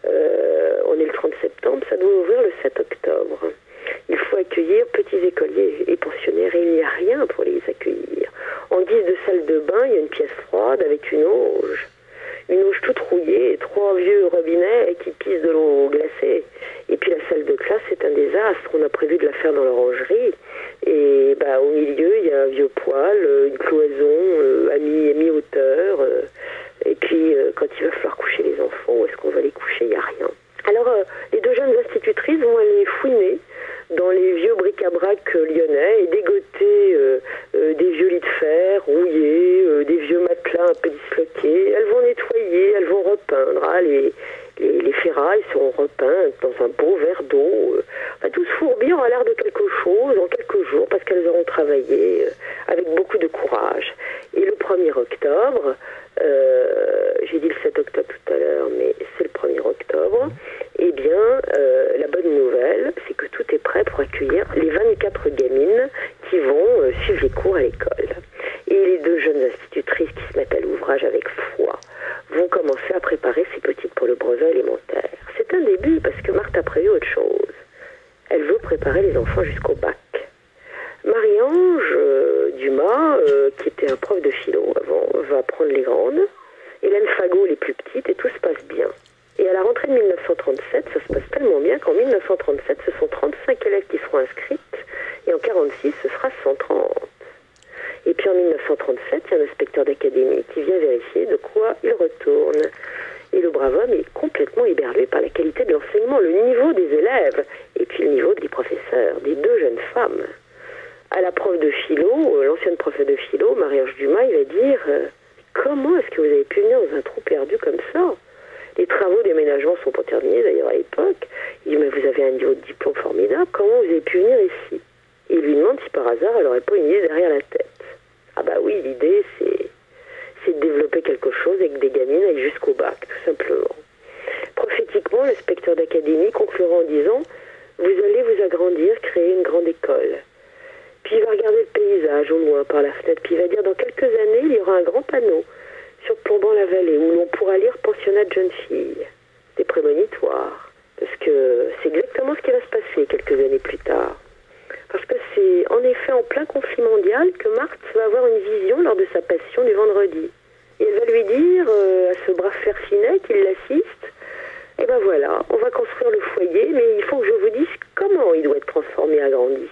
On est le 30 septembre, ça doit ouvrir le 7 octobre. Il faut accueillir petits écoliers et pensionnaires et il n'y a rien pour les accueillir. En guise de salle de bain, il y a une pièce froide avec une auge toute rouillée et trois vieux robinets qui pissent de l'eau glacée. Et puis la salle de classe, c'est un désastre. On a prévu de la faire dans l'orangerie. Et au milieu, il y a un vieux poêle, une cloison à mi-hauteur. Et puis, quand il va falloir coucher les enfants, où est-ce qu'on va les coucher? Il n'y a rien. Alors, les deux jeunes institutrices vont aller fouiner dans les vieux bric-à-brac lyonnais et dégoter des vieux lits de fer rouillés, des vieux matelas un peu disloqués. Elles vont nettoyer, elles vont repeindre. Les ferrailles seront repeintes dans un beau verre d'eau. Tout ce fourbi aura l'air de quelque chose en quelques jours parce qu'elles auront travaillé avec beaucoup de courage. Et le 1er octobre, j'ai dit le 7 octobre tout à l'heure, mais c'est le 1er octobre, eh bien, la bonne nouvelle, c'est que tout est prêt pour accueillir les 24 gamines qui vont suivre les cours à l'école. Et les deux jeunes institutrices qui se mettent à l'ouvrage avec foi vont commencer à préparer ces petites pour le brevet élémentaire. C'est un début parce que Marthe a prévu autre chose. Elle veut préparer les enfants jusqu'au bac. Marie-Ange Dumas, qui était un prof de philo avant, va prendre les grandes. Hélène Fagot les plus petites et tout se passe bien. Et à la rentrée rentrée de 1937, ça se passe tellement bien qu'en 1937, ce sont 35 élèves qui seront inscrites, et en 1946, ce sera 130. Et puis en 1937, il y a un inspecteur d'académie qui vient vérifier de quoi il retourne. Et le brave homme est complètement éberlué par la qualité de l'enseignement, le niveau des élèves, et puis le niveau des professeurs, des deux jeunes femmes. À la prof de philo, l'ancienne prof de philo, Marie-Ange Dumas, il va dire « Comment est-ce que vous avez pu venir dans un trou perdu comme ça ?» Les travaux d'aménagement sont pas terminés d'ailleurs à l'époque. Il dit « Mais vous avez un niveau de diplôme formidable, comment vous avez pu venir ici ?» Et il lui demande si par hasard elle n'aurait pas une idée derrière la tête. Ah bah oui, l'idée c'est de développer quelque chose et que des gamines aillent jusqu'au bac, tout simplement. Prophétiquement, l'inspecteur d'académie conclura en disant « Vous allez vous agrandir, créer une grande école. » Puis il va regarder le paysage au loin par la fenêtre, puis il va dire « Dans quelques années, il y aura un grand panneau surplombant la vallée où l'on pourra lire pensionnat de jeunes filles. » C'est prémonitoire, parce que c'est exactement ce qui va se passer quelques années plus tard. Parce que c'est en effet en plein conflit mondial que Marthe va avoir une vision lors de sa passion du vendredi. Et elle va lui dire à ce brave Fercinet qui l'assiste, « Eh ben voilà, on va construire le foyer, mais il faut que je vous dise comment il doit être transformé et agrandi.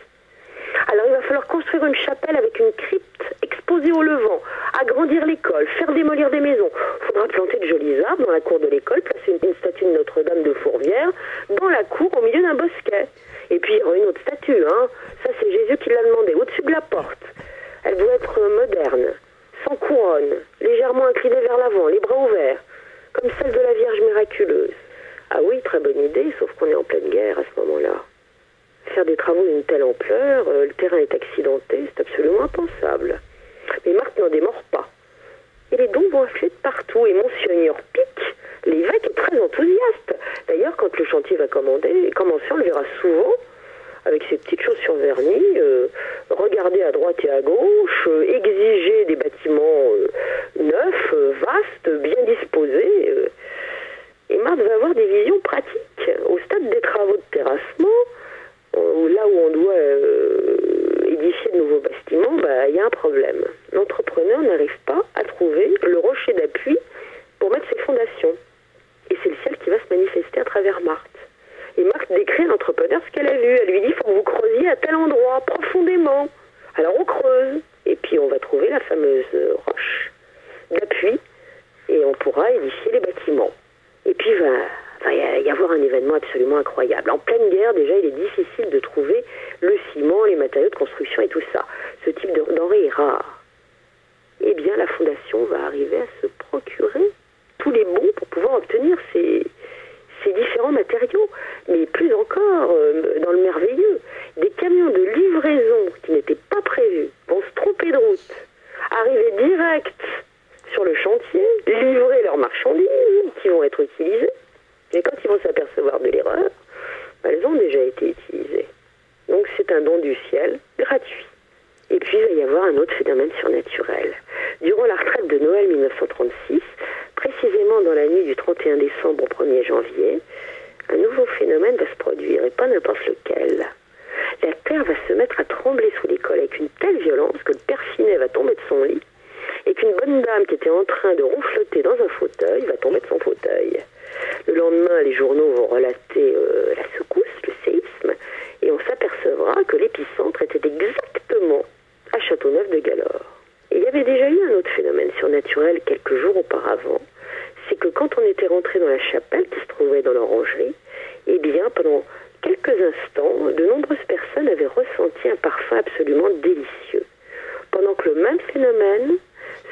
Alors il va falloir construire une chapelle avec une crypte exposée au levant, agrandir l'école, faire démolir des maisons. Il faudra planter de jolis arbres dans la cour de l'école, placer une statue de Notre-Dame de Fourvière dans la cour au milieu d'un bosquet. Et puis il y aura une autre statue, hein. Ça c'est Jésus qui l'a demandé, au-dessus de la porte. Elle doit être moderne, sans couronne, légèrement inclinée vers l'avant, les bras ouverts, comme celle de la Vierge miraculeuse. Ah oui, très bonne idée, sauf qu'on est en pleine guerre à ce moment-là. Faire des travaux d'une telle ampleur, le terrain est accidenté, c'est absolument impensable. Mais Marthe n'en démord pas. Et les dons vont affluer de partout, et Monseigneur Pic, l'évêque, est très enthousiaste. D'ailleurs, quand le chantier va commencer, on le verra souvent, avec ses petites chaussures vernies, regarder à droite et à gauche, exiger des bâtiments neufs, vastes, bien disposés. Et Marthe va avoir des visions pratiques. Au stade des travaux de terrassement, là où on doit édifier de nouveaux bâtiments, il y a un problème. L'entrepreneur n'arrive pas à trouver le rocher d'appui pour mettre ses fondations. Et c'est le ciel qui va se manifester à travers Marthe. Et Marthe décrit à l'entrepreneur ce qu'elle a vu. Elle lui dit, il faut que vous creusiez à tel endroit, profondément. Alors on creuse. Et puis on va trouver la fameuse roche d'appui et on pourra édifier les bâtiments. Et puis il va y avoir un événement absolument incroyable. En pleine guerre, déjà, il est difficile de trouver le ciment, les matériaux de construction et tout ça. Ce type de denrée est rare. Eh bien, la Fondation va arriver à se procurer tous les bons pour pouvoir obtenir ces différents matériaux. Mais plus encore, dans le merveilleux, des camions de livraison qui n'étaient pas prévus vont se tromper de route, arriver direct sur le chantier, livrer leurs marchandises qui vont être utilisées. Et quand ils vont s'apercevoir de l'erreur, elles ont déjà été utilisées. Donc c'est un don du ciel, gratuit. Et puis il va y avoir un autre phénomène surnaturel. Durant la retraite de Noël 1936, précisément dans la nuit du 31 décembre au 1er janvier, un nouveau phénomène va se produire, et pas n'importe lequel. La terre va se mettre à trembler sous l'école avec une telle violence que le père Finet va tomber de son lit, et qu'une bonne dame qui était en train de ronfloter dans un fauteuil va tomber de son fauteuil. Le lendemain, les journaux vont relater la secousse, le séisme, et on s'apercevra que l'épicentre était exactement à Châteauneuf-de-Galore. Et il y avait déjà eu un autre phénomène surnaturel quelques jours auparavant, c'est que quand on était rentré dans la chapelle qui se trouvait dans l'orangerie, eh bien, pendant quelques instants, de nombreuses personnes avaient ressenti un parfum absolument délicieux, pendant que le même phénomène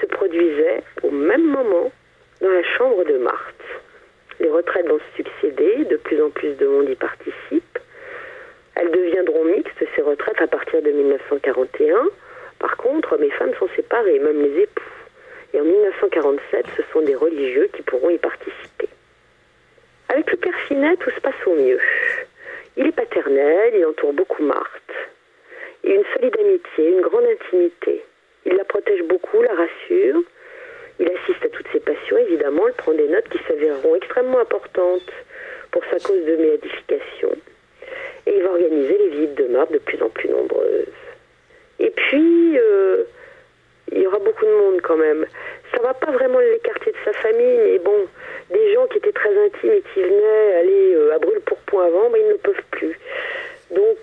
se produisait au même moment dans la chambre de Marthe. Les retraites vont se succéder, de plus en plus de monde y participe. Elles deviendront mixtes, ces retraites, à partir de 1941. Par contre, hommes et femmes sont séparés, même les époux. Et en 1947, ce sont des religieux qui pourront y participer. Avec le père Finet, tout se passe au mieux. Il est paternel, il entoure beaucoup Marthe. Et une solide amitié, une grande intimité. Il la protège beaucoup, la rassure. Il assiste à toutes ses passions, évidemment. Il prend des notes qui s'avéreront extrêmement importantes pour sa cause de béatification. Et il va organiser les visites de Marthe de plus en plus nombreuses. Et puis, il y aura beaucoup de monde quand même. ça va pas vraiment l'écarter de sa famille, mais bon, des gens qui étaient très intimes et qui venaient aller à brûle-pourpoint avant, ils ne peuvent plus. Donc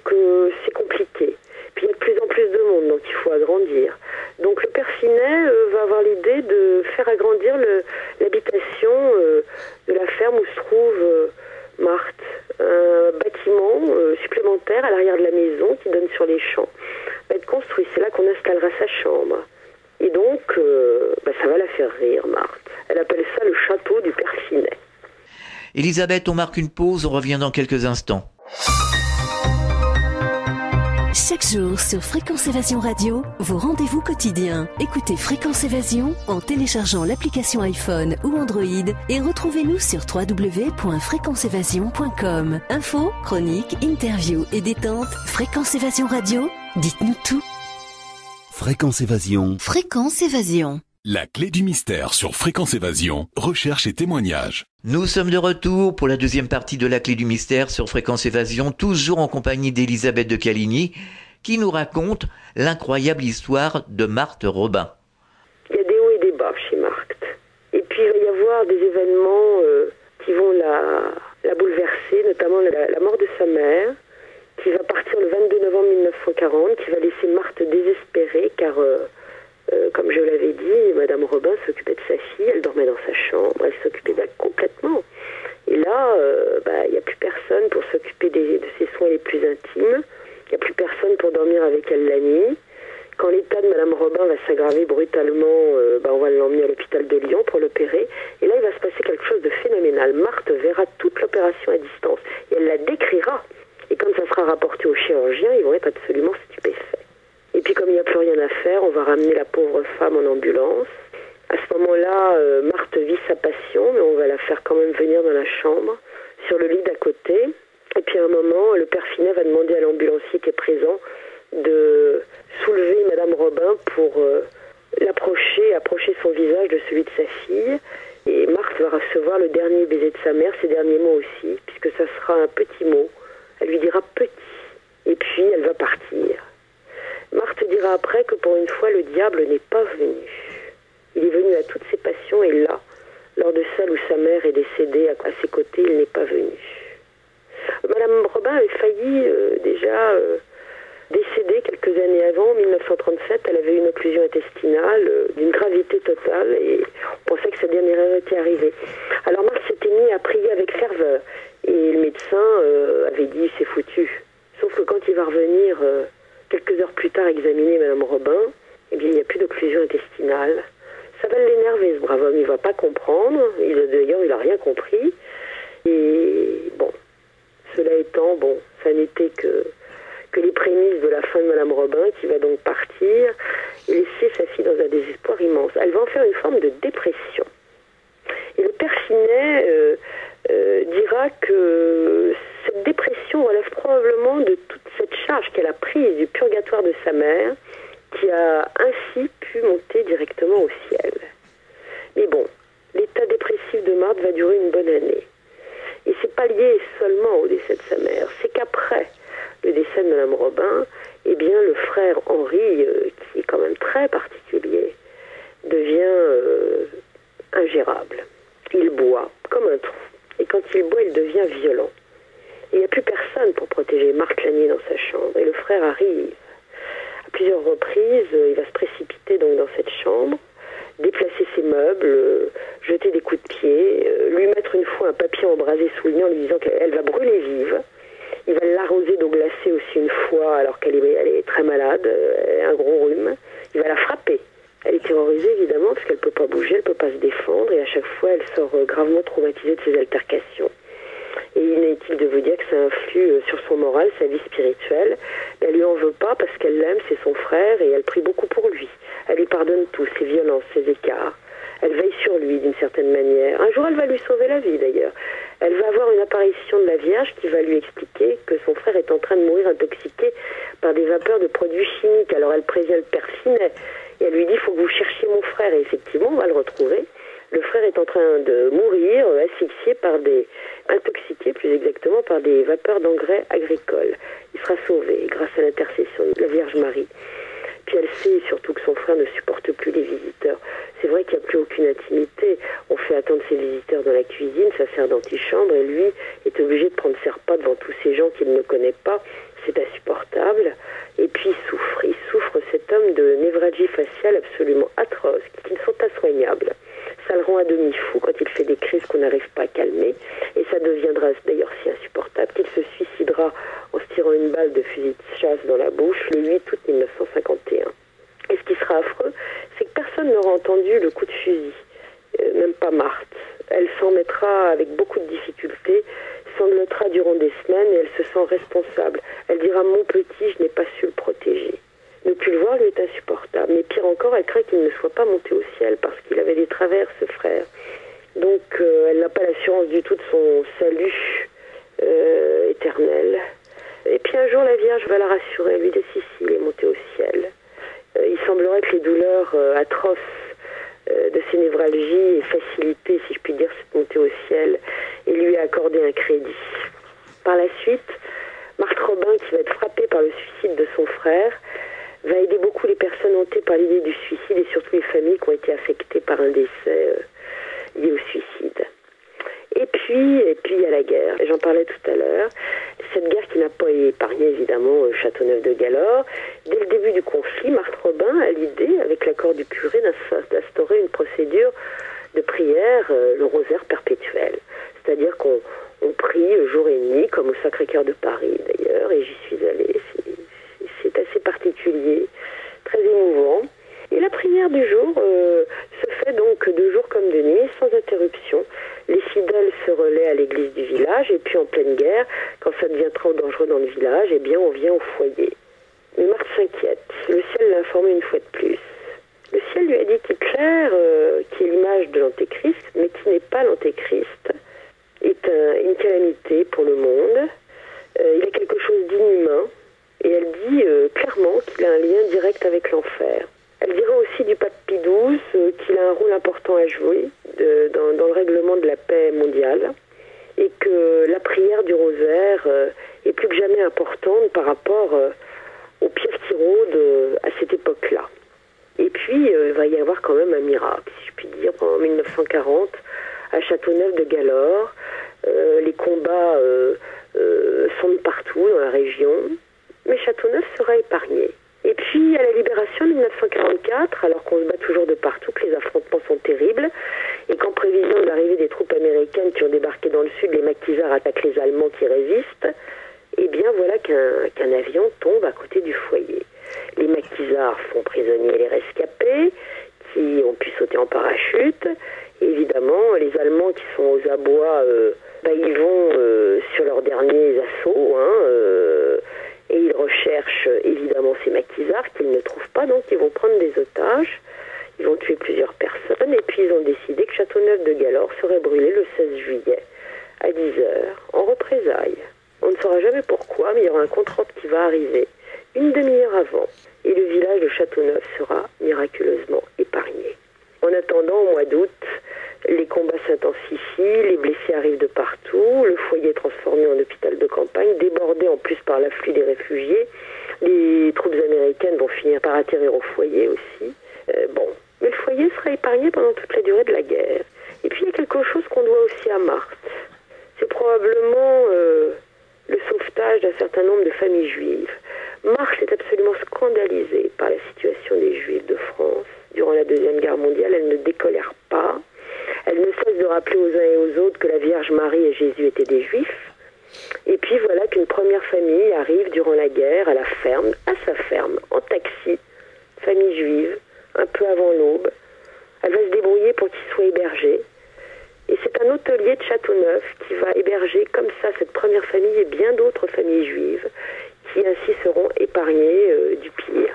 c'est compliqué. Puis il y a de plus en plus de monde, donc il faut agrandir. Donc le père Finet va avoir l'idée de faire agrandir l'habitation de la ferme où se trouve Marthe. Un bâtiment supplémentaire à l'arrière de la maison qui donne sur les champs va être construit. C'est là qu'on installera sa chambre. Et donc, ça va la faire rire, Marthe. Elle appelle ça le château du père Finet. Elisabeth, on marque une pause, on revient dans quelques instants. Chaque jour sur Fréquence Évasion Radio, vos rendez-vous quotidiens. Écoutez Fréquence Évasion en téléchargeant l'application iPhone ou Android et retrouvez-nous sur www.fréquenceévasion.com. Infos, chroniques, interviews et détente. Fréquence Évasion Radio, dites-nous tout. Fréquence Évasion. Fréquence Évasion. La clé du mystère sur Fréquence Évasion, recherche et témoignages. Nous sommes de retour pour la deuxième partie de la clé du mystère sur Fréquence Évasion, toujours en compagnie d'Elisabeth de Caligny, qui nous raconte l'incroyable histoire de Marthe Robin. Il y a des hauts et des bas chez Marthe. Et puis il va y avoir des événements qui vont la bouleverser, notamment la mort de sa mère, qui va partir le 22 novembre 1940, qui va laisser Marthe désespérée, car... comme je l'avais dit, Madame Robin s'occupait de sa fille, elle dormait dans sa chambre, elle s'occupait d'elle complètement. Et là, il n'y a plus personne pour s'occuper de ses soins les plus intimes, il n'y a plus personne pour dormir avec elle la nuit. Quand l'état de Madame Robin va s'aggraver brutalement, on va l'emmener à l'hôpital de Lyon pour l'opérer. Et là, il va se passer quelque chose de phénoménal. Marthe verra toute l'opération à distance et elle la décrira. Et quand ça sera rapporté aux chirurgiens, ils vont être absolument stupéfaits. Et puis comme il n'y a plus rien à faire, on va ramener la pauvre femme en ambulance. À ce moment-là, Marthe vit sa passion, mais on va la faire quand même venir dans la chambre, sur le lit d'à côté. Et puis à un moment, le père Finet va demander à l'ambulancier qui est présent de soulever Madame Robin pour approcher son visage de celui de sa fille. Et Marthe va recevoir le dernier baiser de sa mère, ses derniers mots aussi, puisque ça sera un petit mot. Elle lui dira petit. Et puis elle va partir. Marthe dira après que pour une fois, le diable n'est pas venu. Il est venu à toutes ses passions et là, lors de celle où sa mère est décédée à ses côtés, il n'est pas venu. Madame Robin avait failli décéder quelques années avant, en 1937. Elle avait une occlusion intestinale d'une gravité totale et on pensait que sa dernière heure était arrivée. Alors Marthe s'était mise à prier avec ferveur et le médecin avait dit « c'est foutu ». Sauf que quand il va revenir... quelques heures plus tard, examiner Madame Robin, eh bien, il n'y a plus d'occlusion intestinale. Ça va l'énerver, ce brave homme. Il ne va pas comprendre. D'ailleurs, il n'a rien compris. Et bon, cela étant, ça n'était que les prémices de la fin de Madame Robin, qui va donc partir et laisser sa fille dans un désespoir immense. Elle va en faire une forme de dépression. Et le père Finet dira que cette dépression relève probablement de toute cette charge qu'elle a prise du purgatoire de sa mère, qui a ainsi pu monter directement au ciel. Mais bon, l'état dépressif de Marthe va durer une bonne année. Et c'est pas lié seulement au décès de sa mère, c'est qu'après le décès de Madame Robin, eh bien le frère Henri, qui est quand même très particulier, devient ingérable. Il boit comme un trou. Et quand il boit, il devient violent. Et il n'y a plus personne pour protéger Marthe la nuit dans sa chambre. Et le frère arrive. À plusieurs reprises, il va se précipiter donc dans cette chambre, déplacer ses meubles, jeter des coups de pied, lui mettre une fois un papier embrasé sous le nez en lui disant qu'elle va brûler vive. Il va l'arroser d'eau glacée aussi une fois alors qu'elle est très malade, elle a un gros rhume. Il va la frapper. Elle est terrorisée évidemment parce qu'elle ne peut pas bouger, elle ne peut pas se défendre et à chaque fois elle sort gravement traumatisée de ses altercations. Et inutile de vous dire que ça influe sur son moral, sa vie spirituelle. Elle lui en veut pas parce qu'elle l'aime, c'est son frère et elle prie beaucoup pour lui. Elle lui pardonne tout, ses violences, ses écarts. Elle veille sur lui d'une certaine manière. Un jour elle va lui sauver la vie d'ailleurs. Elle va avoir une apparition de la Vierge qui va lui expliquer que son frère est en train de mourir intoxiqué par des vapeurs de produits chimiques. Alors elle prévient le père Finet et elle lui dit il faut que vous cherchiez mon frère. Et effectivement on va le retrouver. Le frère est en train de mourir, intoxiqué plus exactement par des vapeurs d'engrais agricoles. Il sera sauvé grâce à l'intercession de la Vierge Marie. Puis elle sait surtout que son frère ne supporte plus les visiteurs. C'est vrai qu'il n'y a plus aucune intimité. On fait attendre ses visiteurs dans la cuisine, ça sert d'antichambre, et lui est obligé de prendre ses repas devant tous ces gens qu'il ne connaît pas. C'est insupportable. Et puis il souffre cet homme de névralgie faciale absolument atroce, qui ne sont insoignables. Ça le rend à demi fou quand il fait des crises qu'on n'arrive pas à calmer, et ça deviendra d'ailleurs si insupportable qu'il se suicidera en se tirant une balle de fusil de chasse dans la bouche le 8 août 1951. Et ce qui sera affreux, c'est que personne n'aura entendu le coup de fusil, même pas Marthe. Elle s'en mettra avec beaucoup de difficultés, sanglotera durant des semaines et elle se sent responsable. Elle dira « Mon petit, je n'ai pas su le protéger ». Ne plus le voir lui est insupportable. Mais pire encore, elle craint qu'il ne soit pas monté au ciel parce qu'il avait des travers, ce frère. Donc elle n'a pas l'assurance du tout de son salut éternel. Et puis un jour, la Vierge va la rassurer. Elle lui dit « Si, il est monté au ciel ». Il semblerait que les douleurs atroces de ses névralgies aient facilité, si je puis dire, cette montée au ciel et lui a accordé un crédit. Par la suite, Marthe Robin, qui va être frappée par le suicide de son frère, va aider beaucoup les personnes hantées par l'idée du suicide et surtout les familles qui ont été affectées par un décès lié au suicide. Et puis il y a la guerre, j'en parlais tout à l'heure, cette guerre qui n'a pas épargné évidemment Châteauneuf-de-Galor. Dès le début du conflit, Marthe Robin a l'idée, avec l'accord du curé, d'instaurer une procédure de prière, le rosaire perpétuel. C'est-à-dire qu'on prie jour et nuit, comme au Sacré-Cœur de Paris d'ailleurs, et j'y suis allée, c'est assez particulier, très émouvant. Et la prière du jour se fait donc de jour comme de nuit, sans interruption. Les fidèles se relaient à l'église du village, et puis en pleine guerre, quand ça devient trop dangereux dans le village, eh bien on vient au foyer. Mais Marthe s'inquiète. Le ciel l'a informé une fois de plus. Le ciel lui a dit qu'Hitler, qui est l'image de l'antéchrist, mais qui n'est pas l'antéchrist, est une calamité pour le monde. Il a quelque chose d'inhumain, et elle dit clairement qu'il a un lien direct avec l'enfer. Elle dira aussi du pape Pie XII qu'il a un rôle important à jouer dans le règlement de la paix mondiale et que la prière du rosaire est plus que jamais importante par rapport aux pierres qui rôdent à cette époque-là. Et puis, il va y avoir quand même un miracle, si je puis dire, en 1940, à Châteauneuf-de-Galor. Les combats sont de partout dans la région, mais Châteauneuf sera épargné. Et puis, à la libération de 1944, alors qu'on se bat toujours de partout, que les affrontements sont terribles, et qu'en prévision de l'arrivée des troupes américaines qui ont débarqué dans le sud, les maquisards attaquent les Allemands qui résistent, eh bien voilà qu'un avion tombe à côté du foyer. Les maquisards font prisonnier les rescapés, qui ont pu sauter en parachute. Et évidemment, les Allemands qui sont aux abois, ils vont sur leurs derniers assauts, et ils recherchent évidemment ces maquisards qu'ils ne trouvent pas, donc ils vont prendre des otages, ils vont tuer plusieurs personnes, et puis ils ont décidé que Châteauneuf-de-Galor serait brûlé le 16 juillet à 10h, en représailles. On ne saura jamais pourquoi, mais il y aura un contre-ordre qui va arriver une demi-heure avant, et le village de Châteauneuf sera miraculeusement épargné. En attendant, au mois d'août, les combats s'intensifient, les blessés arrivent de partout, le foyer est transformé en hôpital de campagne, débordé en plus par l'afflux des réfugiés. Les troupes américaines vont finir par atterrir au foyer aussi. Mais le foyer sera épargné pendant toute la durée de la guerre. Et puis il y a quelque chose qu'on doit aussi à Marthe. C'est probablement le sauvetage d'un certain nombre de familles juives. Marthe est absolument scandalisée par la situation des Juifs de France. Durant la Deuxième Guerre mondiale, elle ne décolère pas. Elle ne cesse de rappeler aux uns et aux autres que la Vierge Marie et Jésus étaient des Juifs. Et puis voilà qu'une première famille arrive durant la guerre à sa ferme, en taxi, famille juive, un peu avant l'aube. Elle va se débrouiller pour qu'ils soient hébergés. Et c'est un hôtelier de Châteauneuf qui va héberger comme ça cette première famille et bien d'autres familles juives qui ainsi seront épargnées du pire.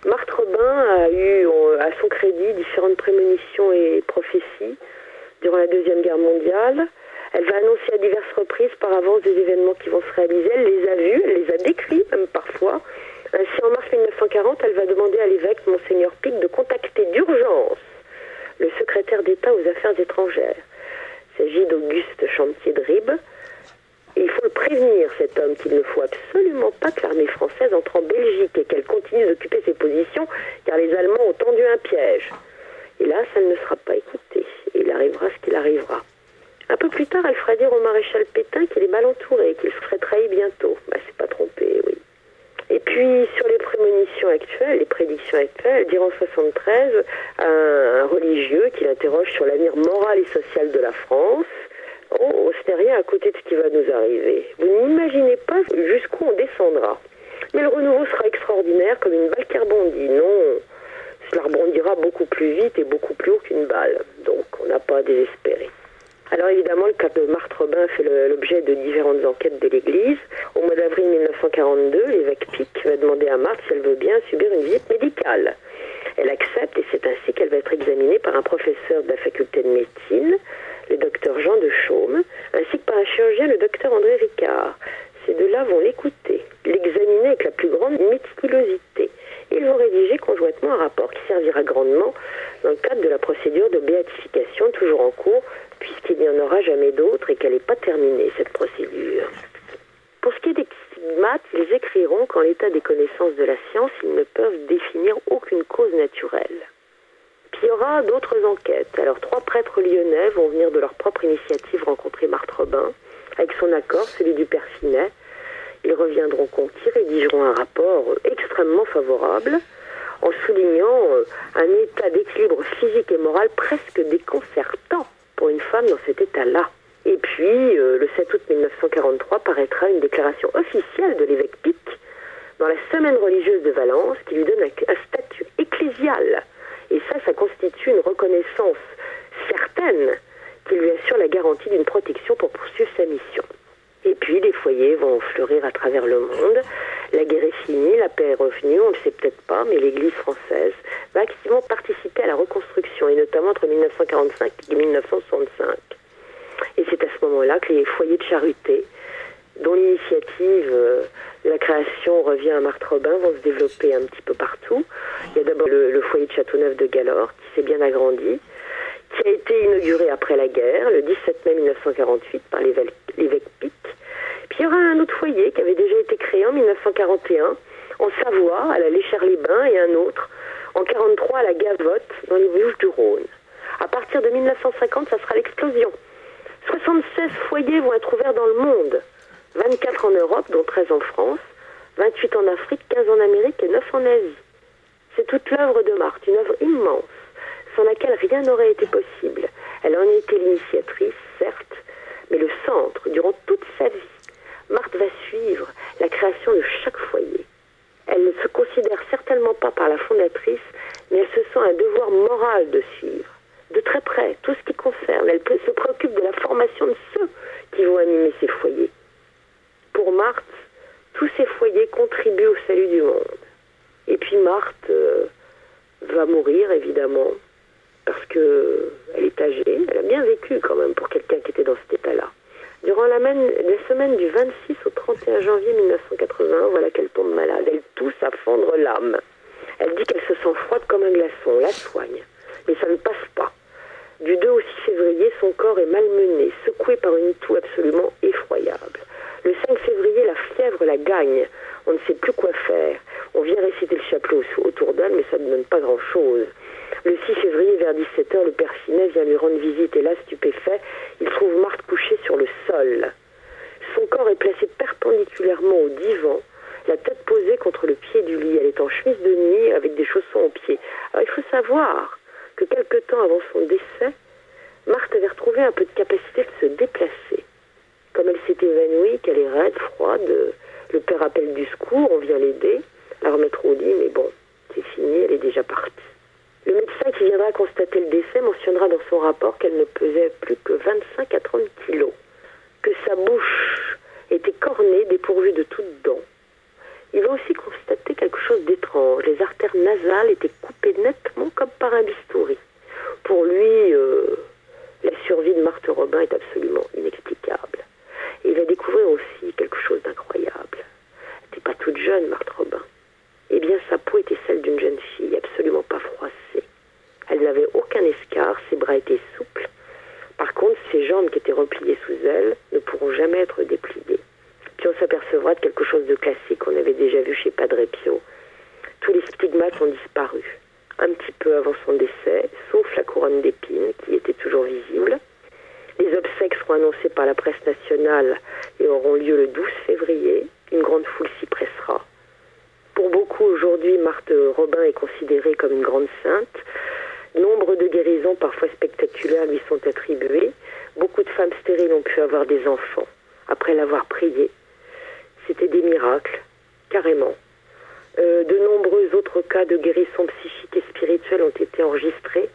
Marthe Robin a eu à son crédit différentes prémonitions et prophéties durant la Deuxième Guerre mondiale. Elle va annoncer à diverses reprises par avance des événements qui vont se réaliser. Elle les a vus, elle les a décrits même parfois. Ainsi, en mars 1940, elle va demander à l'évêque, Monseigneur Pic, de contacter d'urgence le secrétaire d'État aux Affaires étrangères. Il s'agit d'Auguste Chantier de Ribes. Et il faut le prévenir cet homme qu'il ne faut absolument pas que l'armée française entre en Belgique et qu'elle continue d'occuper ses positions, car les Allemands ont tendu un piège. Et là, ça ne sera pas écouté. Et il arrivera ce qu'il arrivera. Un peu plus tard, elle fera dire au maréchal Pétain qu'il est mal entouré, qu'il se ferait trahir bientôt. C'est pas trompé, oui. Et puis, sur les prémonitions actuelles, les prédictions actuelles, elle dira en 73 à un religieux qui l'interroge sur l'avenir moral et social de la France. Oh, ce n'est rien à côté de ce qui va nous arriver. Vous n'imaginez pas jusqu'où on descendra. Mais le renouveau sera extraordinaire comme une balle qui rebondit. Non, cela rebondira beaucoup plus vite et beaucoup plus haut qu'une balle. Donc, on n'a pas à désespérer. Alors évidemment, le cas de Marthe Robin fait l'objet de différentes enquêtes de l'Église. Au mois d'avril 1942, l'évêque Pic va demander à Marthe si elle veut bien subir une visite médicale. Elle accepte et c'est ainsi qu'elle va être examinée par un professeur de la faculté de médecine, le docteur Jean de Chaume, ainsi que par un chirurgien, le docteur André Ricard. Ces deux-là vont l'écouter, l'examiner avec la plus grande méticulosité. Ils vont rédiger conjointement un rapport qui servira grandement dans le cadre de la procédure de béatification toujours en cours, puisqu'il n'y en aura jamais d'autre et qu'elle n'est pas terminée, cette procédure. Pour ce qui est des stigmates, ils écriront qu'en l'état des connaissances de la science, ils ne peuvent définir aucune cause naturelle. Puis il y aura d'autres enquêtes. Alors 3 prêtres lyonnais vont venir de leur propre initiative rencontrer Marthe Robin, avec son accord, celui du père Finet. Ils reviendront conquis, rédigeront un rapport extrêmement favorable, en soulignant un état d'équilibre physique et moral presque déconcertant pour une femme dans cet état-là. Et puis, le 7 août 1943, paraîtra une déclaration officielle de l'évêque Pic dans la semaine religieuse de Valence qui lui donne un statut ecclésial. Et ça constitue une reconnaissance certaine qui lui assure la garantie d'une protection pour poursuivre sa mission. Et puis, les foyers vont fleurir à travers le monde. La guerre est finie, la paix est revenue, on ne le sait peut-être pas, mais l'Église française va activement participer à la reconstruction, et notamment entre 1945 et 1965. Et c'est à ce moment-là que les foyers de charité, dont l'initiative de la création revient à Marthe Robin, vont se développer un petit peu partout. Il y a d'abord le foyer de Châteauneuf de Galore, qui s'est bien agrandi, qui a été inauguré après la guerre, le 17 mai 1948, par l'évêque Pic. Puis il y aura un autre foyer qui avait déjà été créé en 1941, en Savoie, à la Léchère-les-Bains, et un autre en 1943 à la Gavotte, dans les Vosges du Rhône. À partir de 1950, ça sera l'explosion. 76 foyers vont être ouverts dans le monde, 24 en Europe, dont 13 en France, 28 en Afrique, 15 en Amérique et 9 en Asie. C'est toute l'œuvre de Marthe, une œuvre immense, sans laquelle rien n'aurait été possible. Elle en a été l'initiatrice, certes, mais le centre, durant toute sa vie. Marthe va suivre la création de chaque foyer. Elle ne se considère certainement pas par la fondatrice, mais elle se sent un devoir moral de suivre, de très près, tout ce qui concerne. Elle se préoccupe de la formation de ceux qui vont animer ces foyers. Pour Marthe, tous ces foyers contribuent au salut du monde. Et puis Marthe va mourir, évidemment, parce qu'elle est âgée. Elle a bien vécu quand même pour quelqu'un qui était dans cet état-là. Durant la semaine du 26 au 31 janvier 1980, voilà qu'elle tombe malade. Elle tousse à fendre l'âme. Elle dit qu'elle se sent froide comme un glaçon. On la soigne. Mais ça ne passe pas. Du 2 au 6 février, son corps est malmené, secoué par une toux absolument effroyable. Le 5 février, la fièvre la gagne. On ne sait plus quoi faire. On vient réciter le chapelet autour d'elle, mais ça ne donne pas grand-chose. Le 6 février, vers 17h, le père Finet vient lui rendre visite et là, stupéfait, il trouve Marthe couchée sur le sol. Son corps est placé perpendiculairement au divan, la tête posée contre le pied du lit. Elle est en chemise de nuit avec des chaussons aux pieds. Alors, il faut savoir que quelque temps avant son décès, Marthe avait retrouvé un peu de capacité de se déplacer. Comme elle s'est évanouie, qu'elle est raide, froide, le père appelle du secours, on vient l'aider, la remettre au lit, mais bon, c'est fini, elle est déjà partie. Le médecin qui viendra constater le décès mentionnera dans son rapport qu'elle ne pesait plus que 25 à 30 kilos, que sa bouche était cornée, dépourvue de toutes dents. Il va aussi constater quelque chose d'étrange. Les artères nasales étaient coupées nettement comme par un bistouri. Pour lui, la survie de Marthe Robin est absolument inexplicable. Et il va découvrir aussi quelque chose d'incroyable. Elle n'était pas toute jeune, Marthe Robin. Eh bien, sa peau était celle d'une jeune fille, absolument pas froissée. Elle n'avait aucun escarre, ses bras étaient souples. Par contre, ses jambes qui étaient repliées sous elle ne pourront jamais être dépliées. presse nationale et auront lieu le 12 février. Une grande foule s'y pressera. Pour beaucoup, aujourd'hui, Marthe Robin est considérée comme une grande sainte. Nombre de guérisons, parfois spectaculaires, lui sont attribuées. Beaucoup de femmes stériles ont pu avoir des enfants après l'avoir priée. C'était des miracles, carrément. De nombreux autres cas de guérison psychique et spirituelle ont été enregistrés.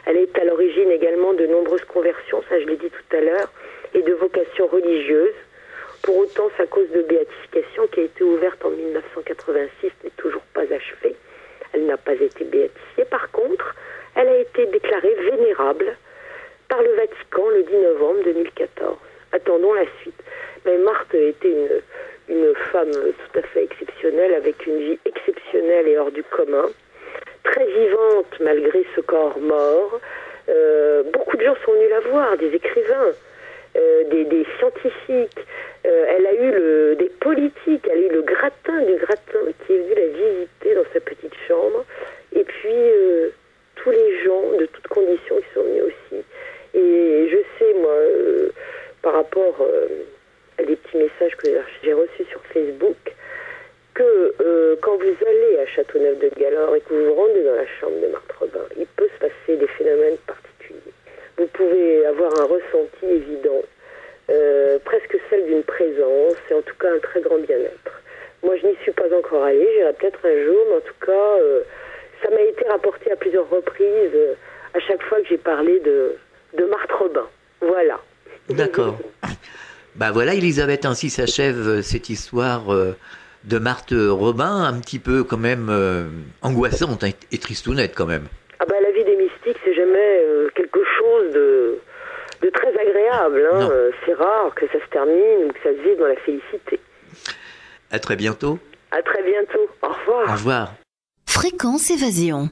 Elle est à l'origine également de nombreuses conversions, ça je l'ai dit tout à l'heure, et de vocations religieuses. Pour autant, sa cause de béatification, qui a été ouverte en 1986, n'est toujours pas achevée. Elle n'a pas été béatifiée. Par contre, elle a été déclarée vénérable par le Vatican le 10 novembre 2014. Attendons la suite. Mais Marthe était une femme tout à fait exceptionnelle, avec une vie exceptionnelle et hors du commun. Très vivante malgré ce corps mort. Beaucoup de gens sont venus la voir, des écrivains, des scientifiques. Elle a eu des politiques, elle a eu le gratin du gratin qui est venu la visiter dans sa petite chambre. Et puis tous les gens de toutes conditions qui sont venus aussi. Et je sais, moi, par rapport à des petits messages que j'ai reçus sur Facebook, que quand vous allez à Châteauneuf-de-Galor et que vous vous rendez dans la chambre de Marthe Robin, il peut se passer des phénomènes particuliers. Vous pouvez avoir un ressenti évident, presque celle d'une présence, et en tout cas un très grand bien-être. Moi, je n'y suis pas encore allée, j'irai peut-être un jour, mais en tout cas, ça m'a été rapporté à plusieurs reprises, à chaque fois que j'ai parlé de Marthe Robin. Voilà. D'accord. Voilà, Elisabeth, ainsi s'achève cette histoire de Marthe Robin, un petit peu quand même angoissante et tristounette quand même. La vie des mystiques, c'est jamais quelque chose de très agréable. Hein. C'est rare que ça se termine ou que ça se vive dans la félicité. À très bientôt. À très bientôt. Au revoir. Au revoir. Fréquence Évasion.